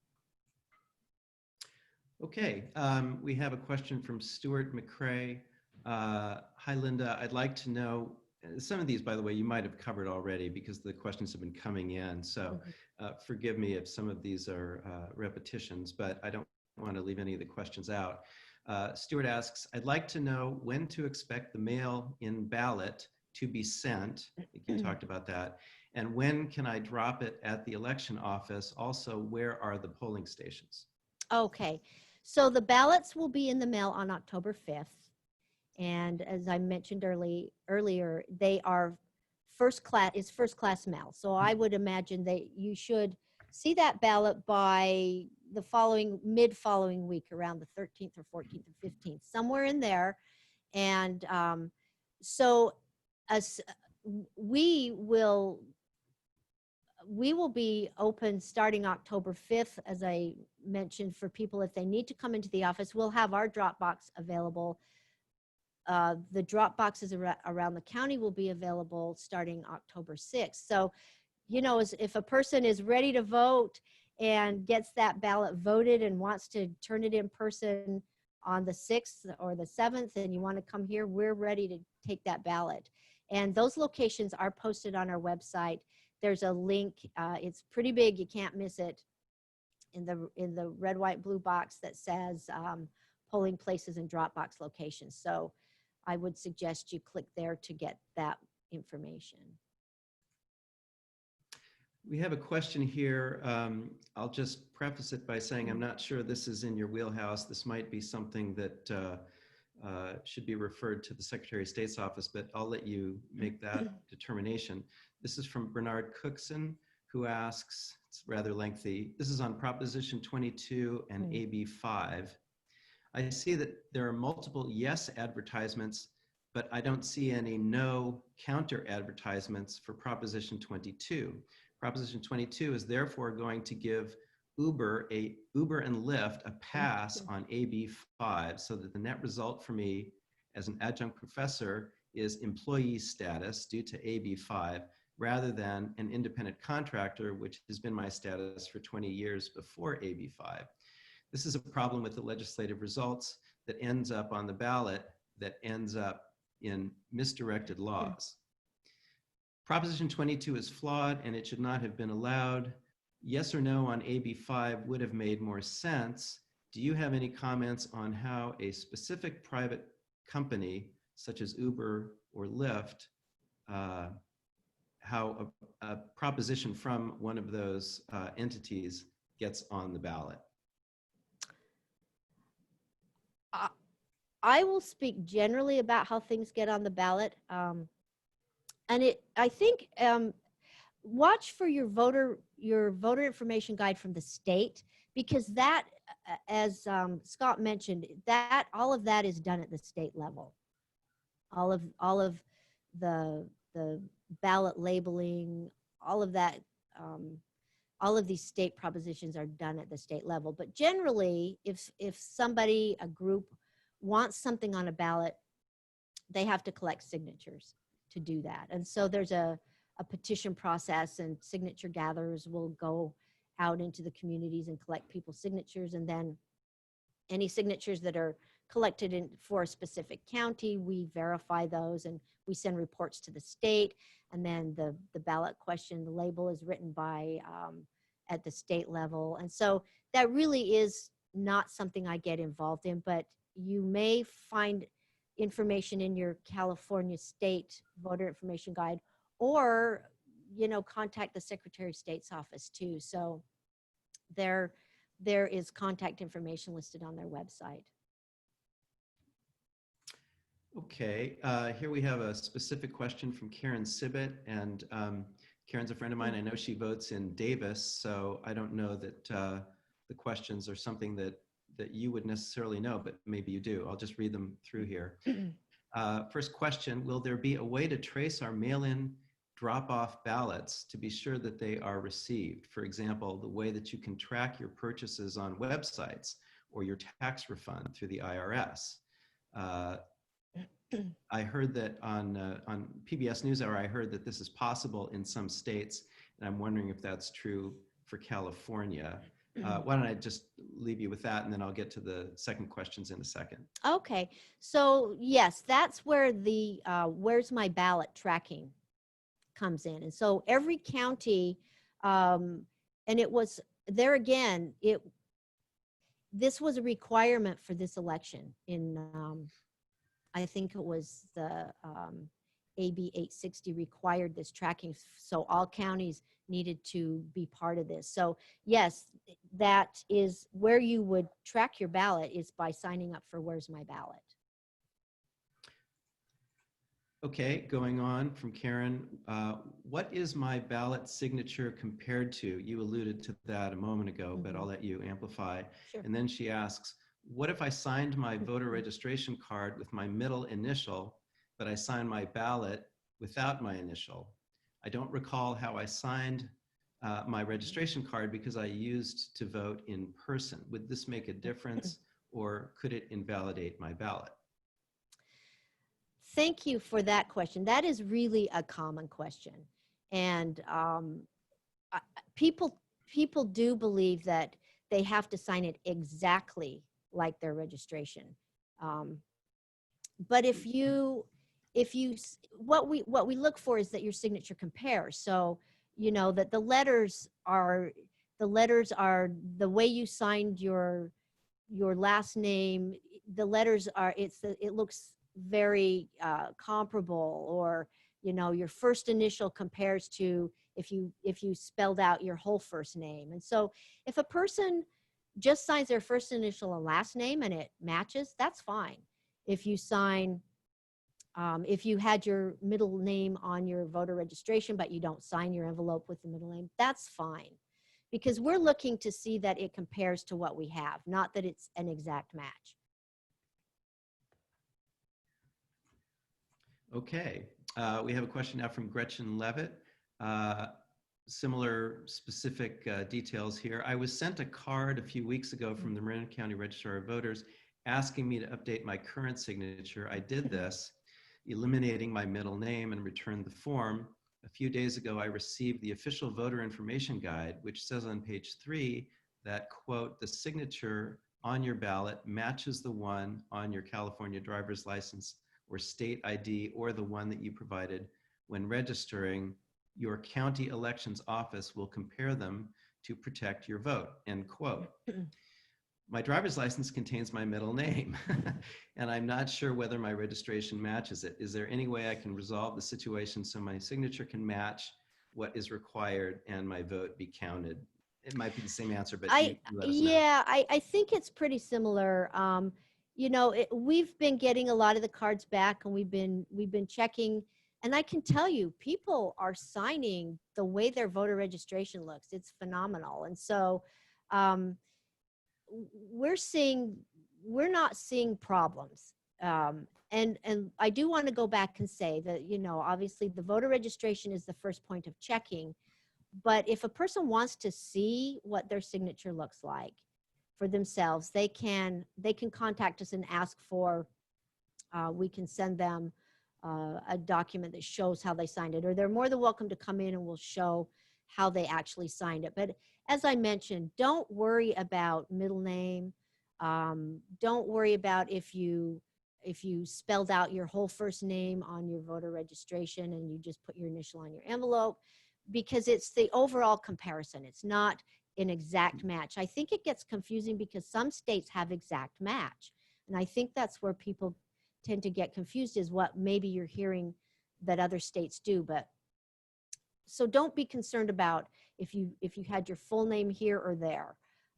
Okay, we have a question from Stuart McCrae. Hi, Lynda. I'd like to know, some of these, by the way, you might have covered already because the questions have been coming in. So forgive me if some of these are repetitions, but I don't want to leave any of the questions out. Stuart asks, I'd like to know when to expect the mail-in ballot to be sent. I think you talked about that. And when can I drop it at the election office? Also, where are the polling stations? Okay, so the ballots will be in the mail on October 5th. And as I mentioned earlier, they are first class mail. So I would imagine that you should see that ballot by the mid following week, around the 13th or 14th or 15th, somewhere in there. And so as we will be open starting October 5th, as I mentioned, for people if they need to come into the office. We'll have our drop box available. The drop boxes around the county will be available starting October 6th. So, you know, if a person is ready to vote and gets that ballot voted and wants to turn it in person on the 6th or the 7th, and you want to come here, we're ready to take that ballot. And those locations are posted on our website. There's a link. It's pretty big. You can't miss it. in the red, white, blue box that says polling places and drop box locations. So I would suggest you click there to get that information. We have a question here. I'll just preface it by saying I'm not sure this is in your wheelhouse. This might be something that should be referred to the Secretary of State's office, but I'll let you make that determination. This is from Bernard Cookson, who asks, it's rather lengthy, this is on Proposition 22 and AB 5. I see that there are multiple yes advertisements, but I don't see any no counter advertisements for Proposition 22. Proposition 22 is therefore going to give Uber and Lyft a pass on AB 5 so that the net result for me as an adjunct professor is employee status due to AB 5 rather than an independent contractor, which has been my status for 20 years before AB 5. This is a problem with the legislative results that ends up on the ballot that ends up in misdirected laws. Proposition 22 is flawed and it should not have been allowed. Yes or no on AB 5 would have made more sense. Do you have any comments on how a specific private company, such as Uber or Lyft, how a proposition from one of those entities gets on the ballot? I will speak generally about how things get on the ballot. I think watch for your voter information guide from the state, because that, as Scott mentioned, that all of that is done at the state level. All of the ballot labeling, all of that, all of these state propositions are done at the state level. But generally, if somebody, a group, wants something on a ballot, they have to collect signatures to do that. And so there's a petition process, and signature gatherers will go out into the communities and collect people's signatures. And then any signatures that are collected for a specific county, we verify those and we send reports to the state. And then the ballot question, the label is written by at the state level. And so that really is not something I get involved in, but you may find information in your California state voter information guide, or, contact the Secretary of State's office too. So there is contact information listed on their website. Okay, here we have a specific question from Karen Sibbett, and Karen's a friend of mine. I know she votes in Davis, so I don't know that the questions are something that you would necessarily know, but maybe you do. I'll just read them through here. First question, will there be a way to trace our mail-in drop-off ballots to be sure that they are received? For example, the way that you can track your purchases on websites or your tax refund through the IRS. I heard that on PBS NewsHour, I heard that this is possible in some states, and I'm wondering if that's true for California. Why don't I just leave you with that, and then I'll get to the second questions in a second. Okay, so yes, that's where the Where's My Ballot tracking comes in. And so every county, and it was, there again, this was a requirement for this election in, I think it was the AB 860 required this tracking, so all counties needed to be part of this. So yes, that is where you would track your ballot, is by signing up for Where's My Ballot. Okay, going on from Karen, what is my ballot signature compared to? You alluded to that a moment ago, but I'll let you amplify. Sure. And then she asks, what if I signed my voter registration card with my middle initial, but I signed my ballot without my initial? I don't recall how I signed my registration card because I used to vote in person. Would this make a difference, or could it invalidate my ballot? Thank you for that question. That is really a common question. And people do believe that they have to sign it exactly like their registration. But what we look for is that your signature compares. So, that the letters are, the letters are the way you signed your last name. The letters are, it looks very comparable, or your first initial compares to if you spelled out your whole first name. And so if a person just signs their first initial and last name and it matches, that's fine. If you sign, if you had your middle name on your voter registration, but you don't sign your envelope with the middle name, that's fine. Because we're looking to see that it compares to what we have, not that it's an exact match. Okay, we have a question now from Gretchen Levitt. Similar specific details here. I was sent a card a few weeks ago from the Marin County Registrar of Voters asking me to update my current signature. I did this, eliminating my middle name, and returned the form. A few days ago, I received the official voter information guide, which says on page 3 that, quote, the signature on your ballot matches the one on your California driver's license or state ID, or the one that you provided when registering. Your county elections office will compare them to protect your vote, end quote. My driver's license contains my middle name, and I'm not sure whether my registration matches it. Is there any way I can resolve the situation so my signature can match what is required and my vote be counted? It might be the same answer, but you let us know. Yeah, I think it's pretty similar. We've been getting a lot of the cards back, and we've been checking, and I can tell you, people are signing the way their voter registration looks. It's phenomenal. And so we're not seeing problems. And I do want to go back and say that, obviously the voter registration is the first point of checking. But if a person wants to see what their signature looks like for themselves, they can contact us and ask for, we can send them a document that shows how they signed it, or they're more than welcome to come in and we'll show how they actually signed it. But as I mentioned, don't worry about middle name. Don't worry about if you spelled out your whole first name on your voter registration and you just put your initial on your envelope, because it's the overall comparison. It's not an exact match. I think it gets confusing because some states have exact match. And I think that's where people tend to get confused, is what maybe you're hearing that other states do. But so don't be concerned about if you had your full name here or there.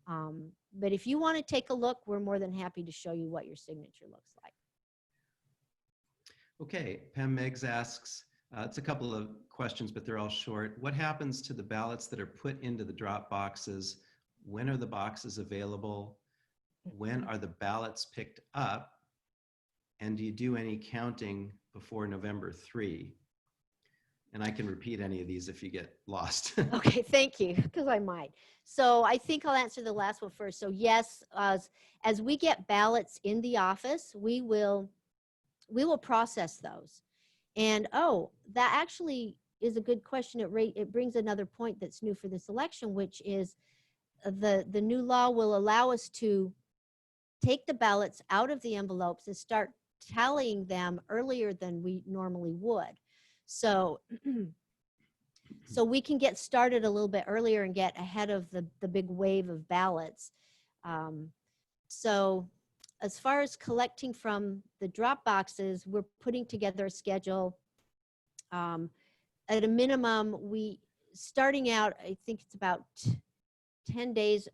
But if you want to take a look, we're more than happy to show you what your signature looks like. Okay, Pam Meggs asks, it's a couple of questions, but they're all short. What happens to the ballots that are put into the drop boxes? When are the boxes available? When are the ballots picked up? And do you do any counting before November 3? And I can repeat any of these if you get lost. Okay, thank you, because I might. So I think I'll answer the last one first. So yes, as we get ballots in the office, we will process those. And that actually is a good question. It brings another point that's new for this election, which is the new law will allow us to take the ballots out of the envelopes and start tallying them earlier than we normally would. So we can get started a little bit earlier and get ahead of the big wave of ballots. So as far as collecting from the drop boxes, we're putting together a schedule. At a minimum, starting out, I think it's about 10 days.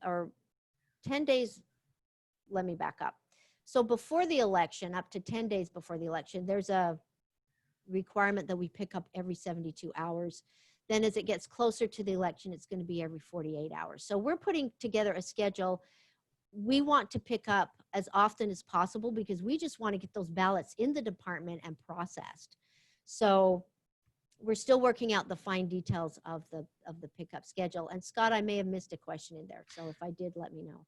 Let me back up. So before the election, up to 10 days before the election, there's a requirement that we pick up every 72 hours. Then as it gets closer to the election, it's going to be every 48 hours. So we're putting together a schedule. We want to pick up as often as possible because we just want to get those ballots in the department and processed. So we're still working out the fine details of the pickup schedule. And Scott, I may have missed a question in there. So if I did, let me know.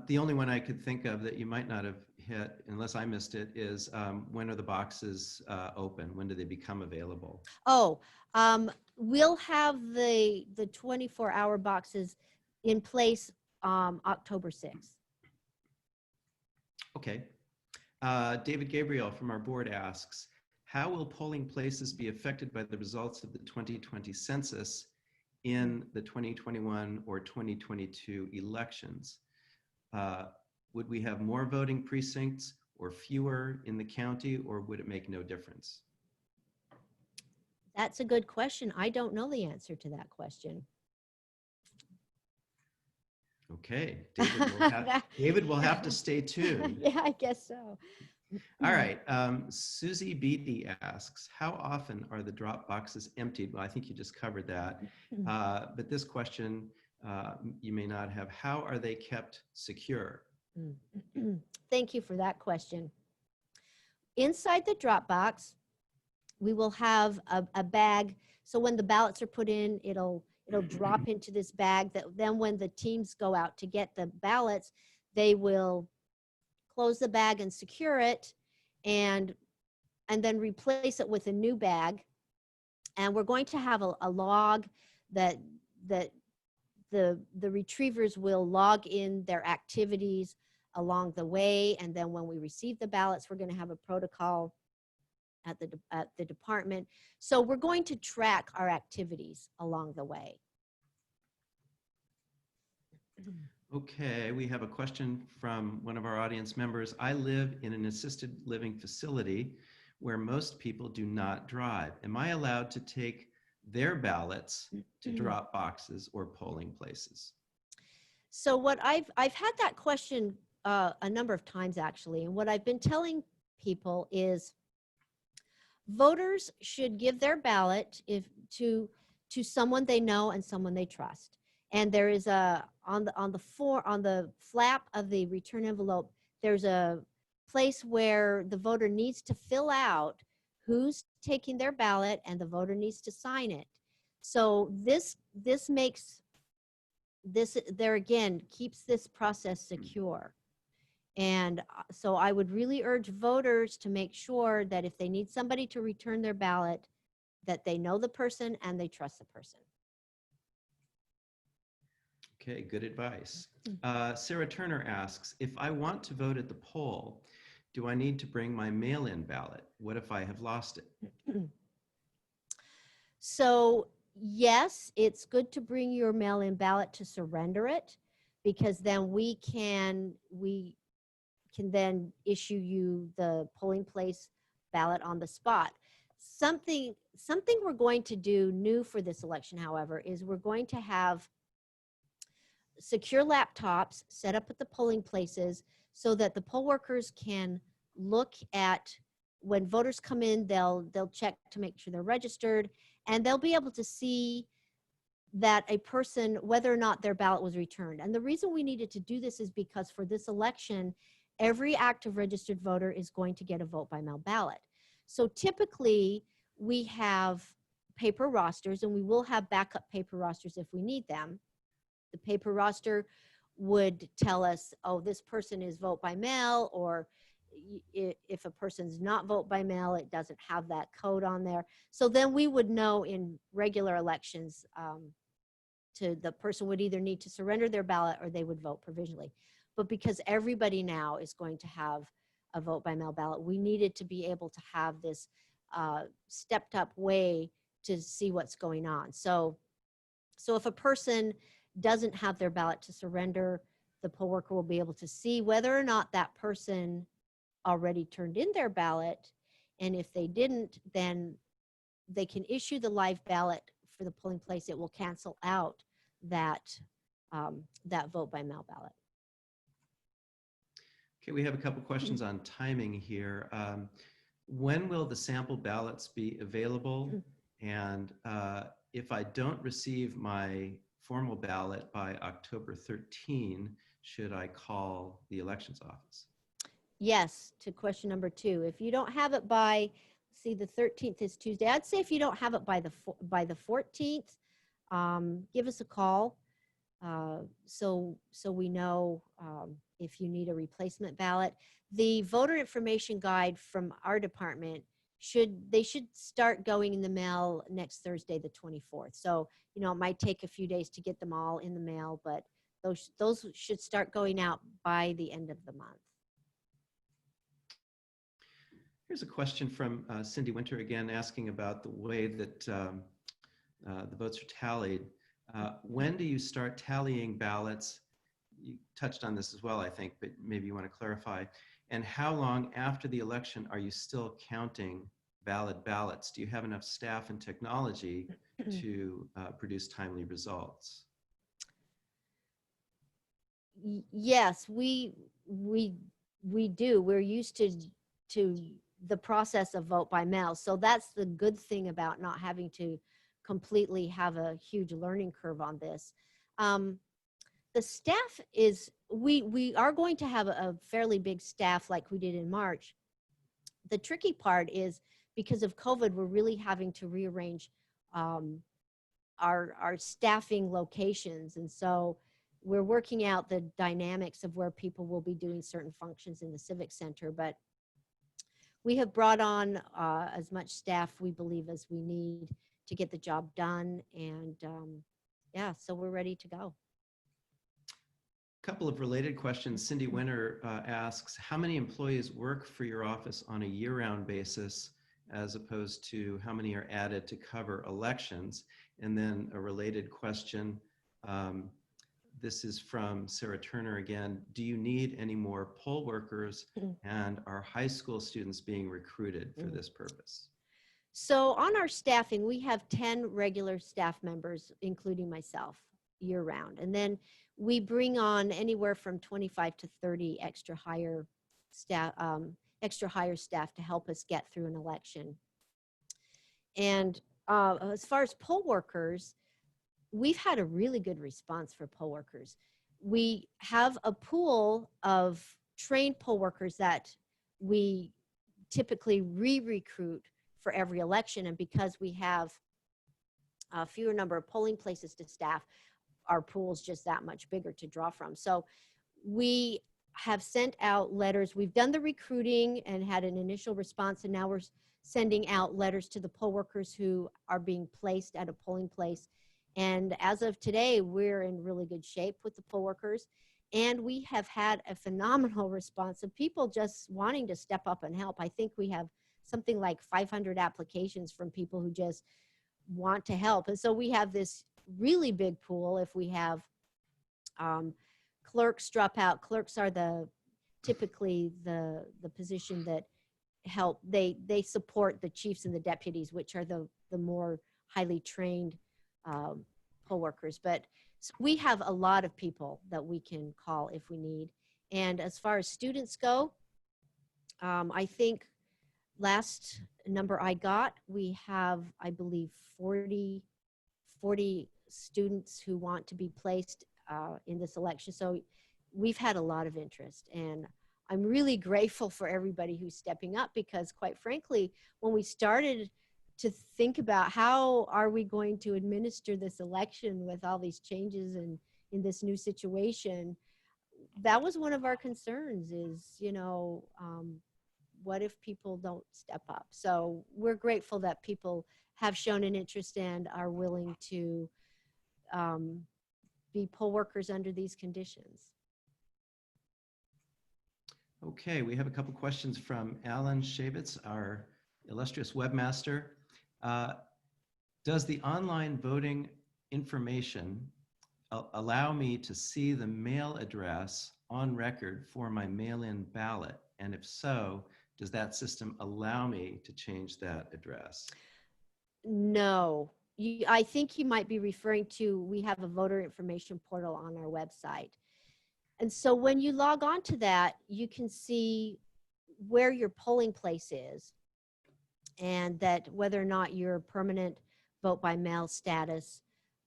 The only one I could think of that you might not have hit, unless I missed it, is when are the boxes open? When do they become available? We'll have the 24-hour boxes in place October 6th. Okay. David Gabriel from our board asks, how will polling places be affected by the results of the 2020 census in the 2021 or 2022 elections? Would we have more voting precincts or fewer in the county, or would it make no difference? That's a good question. I don't know the answer to that question. Okay, David will have to stay tuned. Yeah, I guess so. All right, Susie Beatty asks, how often are the drop boxes emptied? Well, I think you just covered that. But this question you may not have. How are they kept secure? Thank you for that question. Inside the drop box, we will have a bag. So when the ballots are put in, it'll drop into this bag that then when the teams go out to get the ballots, they will close the bag and secure it and then replace it with a new bag. And we're going to have a log that the retrievers will log in their activities along the way. And then when we receive the ballots, we're going to have a protocol at the department. So we're going to track our activities along the way. Okay, we have a question from one of our audience members. I live in an assisted living facility where most people do not drive. Am I allowed to take their ballots to drop boxes or polling places? So what I've had that question a number of times actually, and what I've been telling people is voters should give their ballot to someone they know and someone they trust. And there is on the flap of the return envelope, there's a place where the voter needs to fill out who's taking their ballot, and the voter needs to sign it. So this makes this, there again, keeps this process secure. And so I would really urge voters to make sure that if they need somebody to return their ballot, that they know the person and they trust the person. Okay, good advice. Sarah Turner asks, if I want to vote at the poll, do I need to bring my mail-in ballot? What if I have lost it? So yes, it's good to bring your mail-in ballot to surrender it, because then we can then issue you the polling place ballot on the spot. Something we're going to do new for this election, however, is we're going to have secure laptops set up at the polling places so that the poll workers can look at, when voters come in, they'll check to make sure they're registered, and they'll be able to see that a person, whether or not their ballot was returned. And the reason we needed to do this is because for this election, every active registered voter is going to get a vote by mail ballot. So typically we have paper rosters, and we will have backup paper rosters if we need them. The paper roster would tell us, oh, this person is vote by mail, or if a person's not vote by mail, it doesn't have that code on there. So then we would know in regular elections, the person would either need to surrender their ballot or they would vote provisionally. But because everybody now is going to have a vote by mail ballot, we needed to be able to have this stepped up way to see what's going on. So if a person doesn't have their ballot to surrender, the poll worker will be able to see whether or not that person already turned in their ballot. And if they didn't, then they can issue the live ballot for the polling place. It will cancel out that vote by mail ballot. Okay, we have a couple questions on timing here. When will the sample ballots be available? And if I don't receive my formal ballot by October 13, should I call the elections office? Yes, to question number 2. If you don't have it by, see, the 13th is Tuesday. I'd say if you don't have it by the 14th, give us a call so we know if you need a replacement ballot. The voter information guide from our department should start going in the mail next Thursday, the 24th. So, it might take a few days to get them all in the mail, but those should start going out by the end of the month. Here's a question from Cindy Winter again, asking about the way that the votes are tallied. When do you start tallying ballots? You touched on this as well, I think, but maybe you want to clarify. And how long after the election are you still counting valid ballots? Do you have enough staff and technology to produce timely results? Yes, we do. We're used to the process of vote by mail. So that's the good thing about not having to completely have a huge learning curve on this. The staff is, we are going to have a fairly big staff like we did in March. The tricky part is because of COVID, we're really having to rearrange our staffing locations. And so we're working out the dynamics of where people will be doing certain functions in the Civic Center. But we have brought on as much staff we believe as we need to get the job done. And yeah, so we're ready to go. Couple of related questions. Cindy Winter asks, how many employees work for your office on a year-round basis, as opposed to how many are added to cover elections? And then a related question, this is from Sarah Turner again. Do you need any more poll workers, and are high school students being recruited for this purpose? So on our staffing, we have 10 regular staff members, including myself, year round. And then we bring on anywhere from 25 to 30 extra hire staff to help us get through an election. And as far as poll workers, we've had a really good response for poll workers. We have a pool of trained poll workers that we typically re-recruit for every election. And because we have a fewer number of polling places to staff, our pool's just that much bigger to draw from. So we have sent out letters. We've done the recruiting and had an initial response, and now we're sending out letters to the poll workers who are being placed at a polling place. And as of today, we're in really good shape with the poll workers. And we have had a phenomenal response of people just wanting to step up and help. I think we have something like 500 applications from people who just want to help. And so we have this really big pool. If we have clerks drop out, clerks are typically the position that help, they support the chiefs and the deputies, which are the more highly trained poll workers. But so we have a lot of people that we can call if we need. And as far as students go, I think last number I got, we have, I believe, 40 students who want to be placed in this election. So we've had a lot of interest, and I'm really grateful for everybody who's stepping up, because quite frankly, when we started to think about how are we going to administer this election with all these changes and in this new situation, that was one of our concerns is, what if people don't step up? So we're grateful that people have shown an interest and are willing to be poll workers under these conditions. Okay, we have a couple questions from Alan Shavitz, our illustrious webmaster. Does the online voting information allow me to see the mail address on record for my mail-in ballot? And if so, does that system allow me to change that address? No, I think you might be referring to, we have a voter information portal on our website. And so when you log on to that, you can see where your polling place is, and that whether or not you're permanent vote by mail status.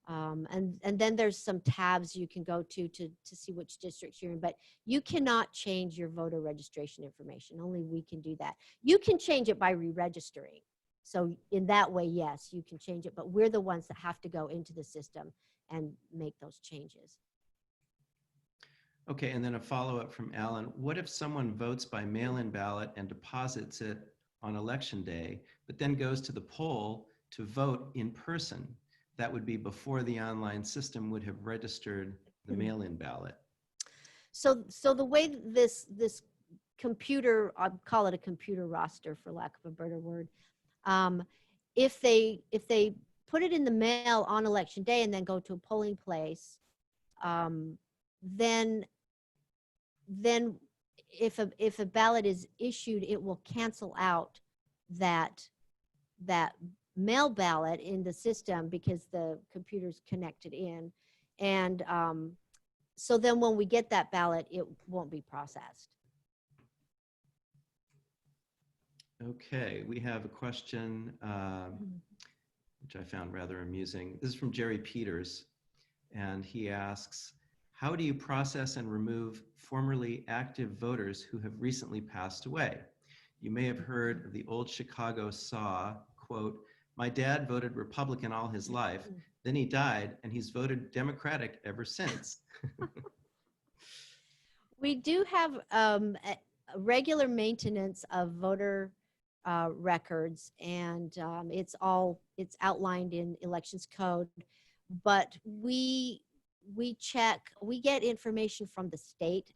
And then there's some tabs you can go to see which districts you're in, but you cannot change your voter registration information. Only we can do that. You can change it by re-registering. So in that way, yes, you can change it, but we're the ones that have to go into the system and make those changes. Okay, and then a follow-up from Alan. What if someone votes by mail-in ballot and deposits it on election day, but then goes to the poll to vote in person? That would be before the online system would have registered the mail-in ballot. So the way this computer, I'll call it a computer roster for lack of a better word, if they put it in the mail on election day and then go to a polling place, then if a ballot is issued, it will cancel out that mail ballot in the system because the computer's connected in. And so then when we get that ballot, it won't be processed. Okay, we have a question which I found rather amusing. This is from Jerry Peters, and he asks, how do you process and remove formerly active voters who have recently passed away? You may have heard of the old Chicago saw, quote, my dad voted Republican all his life, then he died, and he's voted Democratic ever since. We do have a regular maintenance of voter records, and it's outlined in elections code, but we get information from the state,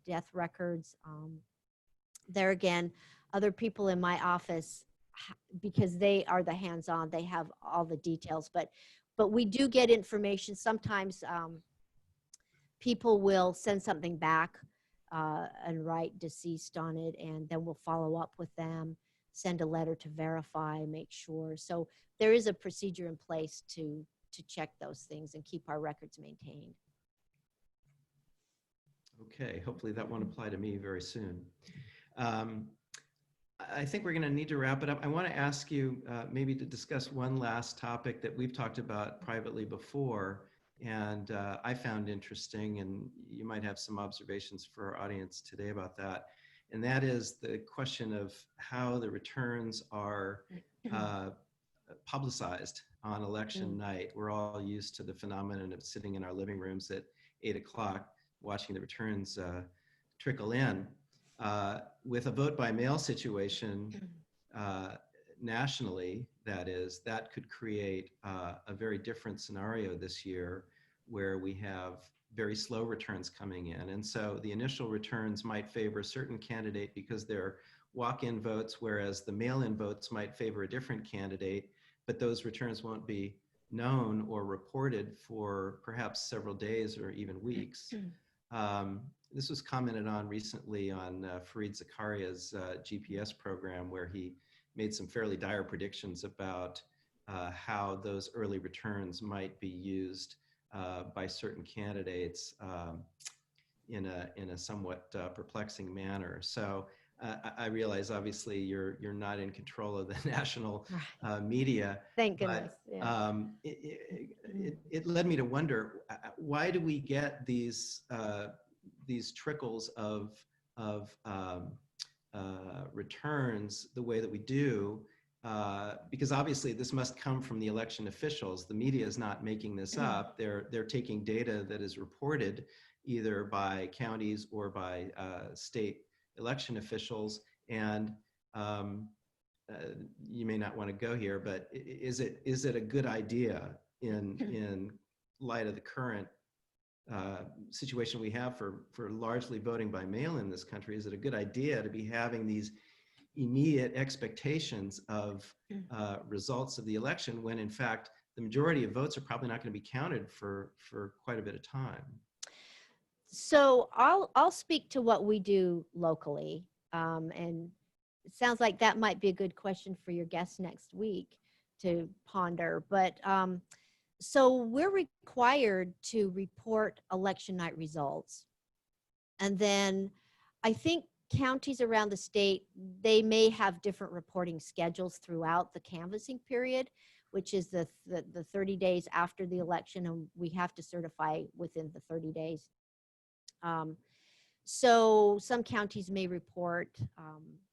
death records. There again, other people in my office, because they are the hands-on, they have all the details, but we do get information. Sometimes people will send something back and write deceased on it, and then we'll follow up with them, send a letter to verify, make sure. So there is a procedure in place to check those things and keep our records maintained. Okay, hopefully that won't apply to me very soon. I think we're going to need to wrap it up. I want to ask you maybe to discuss one last topic that we've talked about privately before, and I found interesting, and you might have some observations for our audience today about that. And that is the question of how the returns are publicized on election night. We're all used to the phenomenon of sitting in our living rooms at 8 o'clock watching the returns trickle in. With a vote by mail situation nationally, that could create a very different scenario this year, where we have very slow returns coming in. And so the initial returns might favor a certain candidate because they're walk-in votes, whereas the mail-in votes might favor a different candidate, but those returns won't be known or reported for perhaps several days or even weeks. This was commented on recently on Fareed Zakaria's GPS program, where he made some fairly dire predictions about how those early returns might be used by certain candidates in a somewhat perplexing manner. So I realize obviously you're not in control of the national media. Thank goodness. But it led me to wonder, why do we get these trickles of returns the way that we do? Because obviously this must come from the election officials. The media is not making this up. They're taking data that is reported either by counties or by state election officials. And you may not want to go here, but is it a good idea in light of the current situation we have for largely voting by mail in this country? Is it a good idea to be having these immediate expectations of results of the election when in fact the majority of votes are probably not going to be counted for quite a bit of time? So I'll speak to what we do locally, and it sounds like that might be a good question for your guests next week to ponder. But so we're required to report election night results, and then I think counties around the state, they may have different reporting schedules throughout the canvassing period, which is the 30 days after the election, and we have to certify within the 30 days. So some counties may report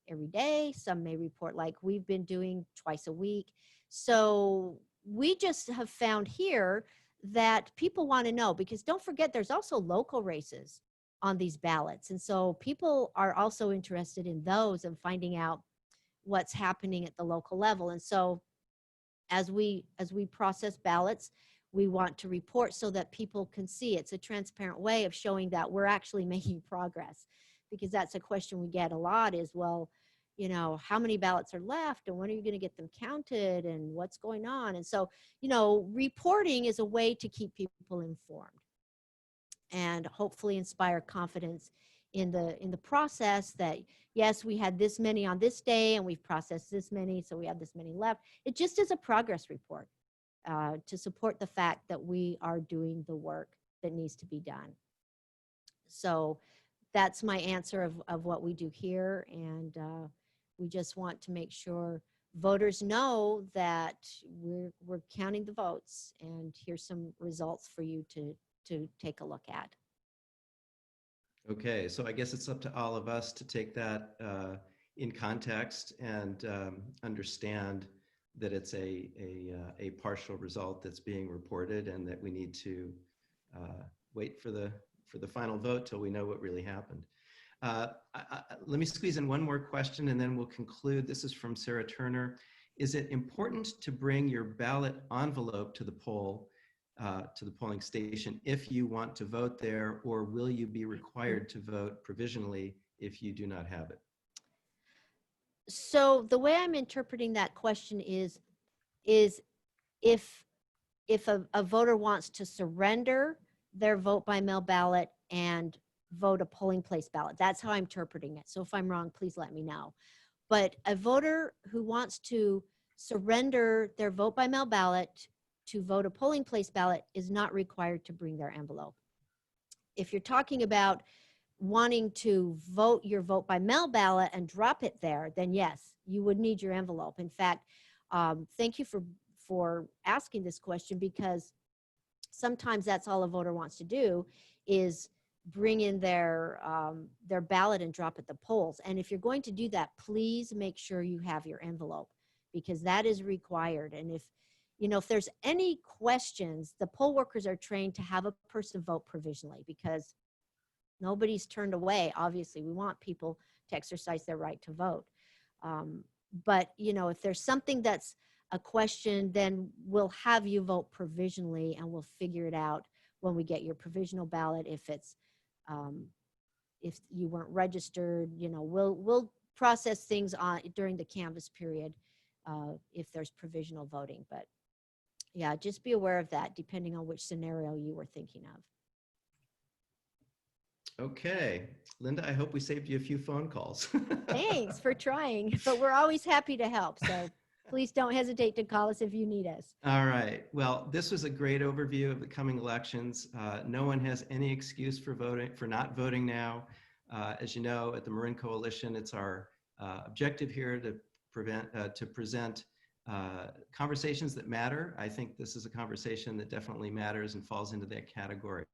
every day, some may report like we've been doing twice a week. So we just have found here that people want to know, because don't forget there's also local races on these ballots. And so people are also interested in those and finding out what's happening at the local level. And so as we process ballots, we want to report so that people can see. It's a transparent way of showing that we're actually making progress, because that's a question we get a lot is, well, you know, how many ballots are left and when are you going to get them counted and what's going on. And so, you know, reporting is a way to keep people informed and hopefully inspire confidence in the process that, yes, we had this many on this day and we've processed this many, so we have this many left. It just is a progress report to support the fact that we are doing the work that needs to be done. So that's my answer of what we do here. And we just want to make sure voters know that we're counting the votes, and here's some results for you to take a look at. Okay, so I guess it's up to all of us to take that in context and understand that it's a partial result that's being reported, and that we need to wait for the final vote till we know what really happened. Let me squeeze in one more question and then we'll conclude. This is from Sarah Turner. Is it important to bring your ballot envelope to the poll, to the polling station if you want to vote there, or will you be required to vote provisionally if you do not have it? So the way I'm interpreting that question is if a voter wants to surrender their vote by mail ballot and vote a polling place ballot. That's how I'm interpreting it. So if I'm wrong, please let me know. But a voter who wants to surrender their vote by mail ballot to vote a polling place ballot is not required to bring their envelope. If you're talking about wanting to vote your vote by mail ballot and drop it there, then yes, you would need your envelope. In fact, thank you for asking this question, because sometimes that's all a voter wants to do is bring in their ballot and drop at the polls. And if you're going to do that, please make sure you have your envelope, because that is required. And if, you know, if there's any questions, the poll workers are trained to have a person vote provisionally, because nobody's turned away. Obviously, we want people to exercise their right to vote. But, you know, if there's something that's a question, then we'll have you vote provisionally and we'll figure it out when we get your provisional ballot. If it's, if you weren't registered, you know, we'll process things on during the canvass period if there's provisional voting. But yeah, just be aware of that depending on which scenario you were thinking of. Okay, Lynda, I hope we saved you a few phone calls. Thanks for trying, but we're always happy to help. So please don't hesitate to call us if you need us. All right. Well, this was a great overview of the coming elections. No one has any excuse for not voting now. As you know, at the Marin Coalition, it's our objective here to present conversations that matter. I think this is a conversation that definitely matters and falls into that category.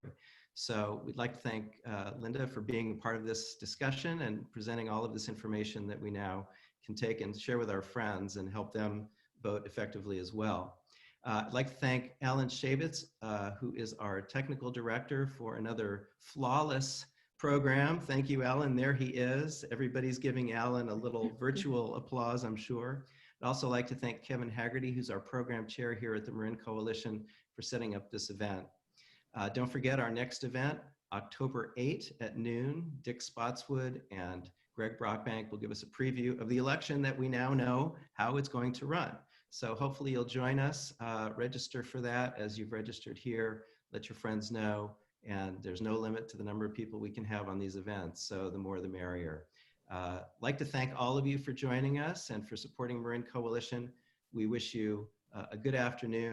So we'd like to thank Lynda for being a part of this discussion and presenting all of this information that we now can take and share with our friends and help them vote effectively as well. I'd like to thank Alan Shavitz, who is our technical director for another flawless program. Thank you, Alan. There he is. Everybody's giving Alan a little virtual applause, I'm sure. I'd also like to thank Kevin Haggerty, who's our program chair here at the Marin Coalition, for setting up this event. Don't forget our next event, October 8 at noon. Dick Spotswood and Greg Brockbank will give us a preview of the election that we now know how it's going to run. So hopefully you'll join us. Register for that as you've registered here. Let your friends know. And there's no limit to the number of people we can have on these events. So the more the merrier. I'd like to thank all of you for joining us and for supporting Marin Coalition. We wish you a good afternoon.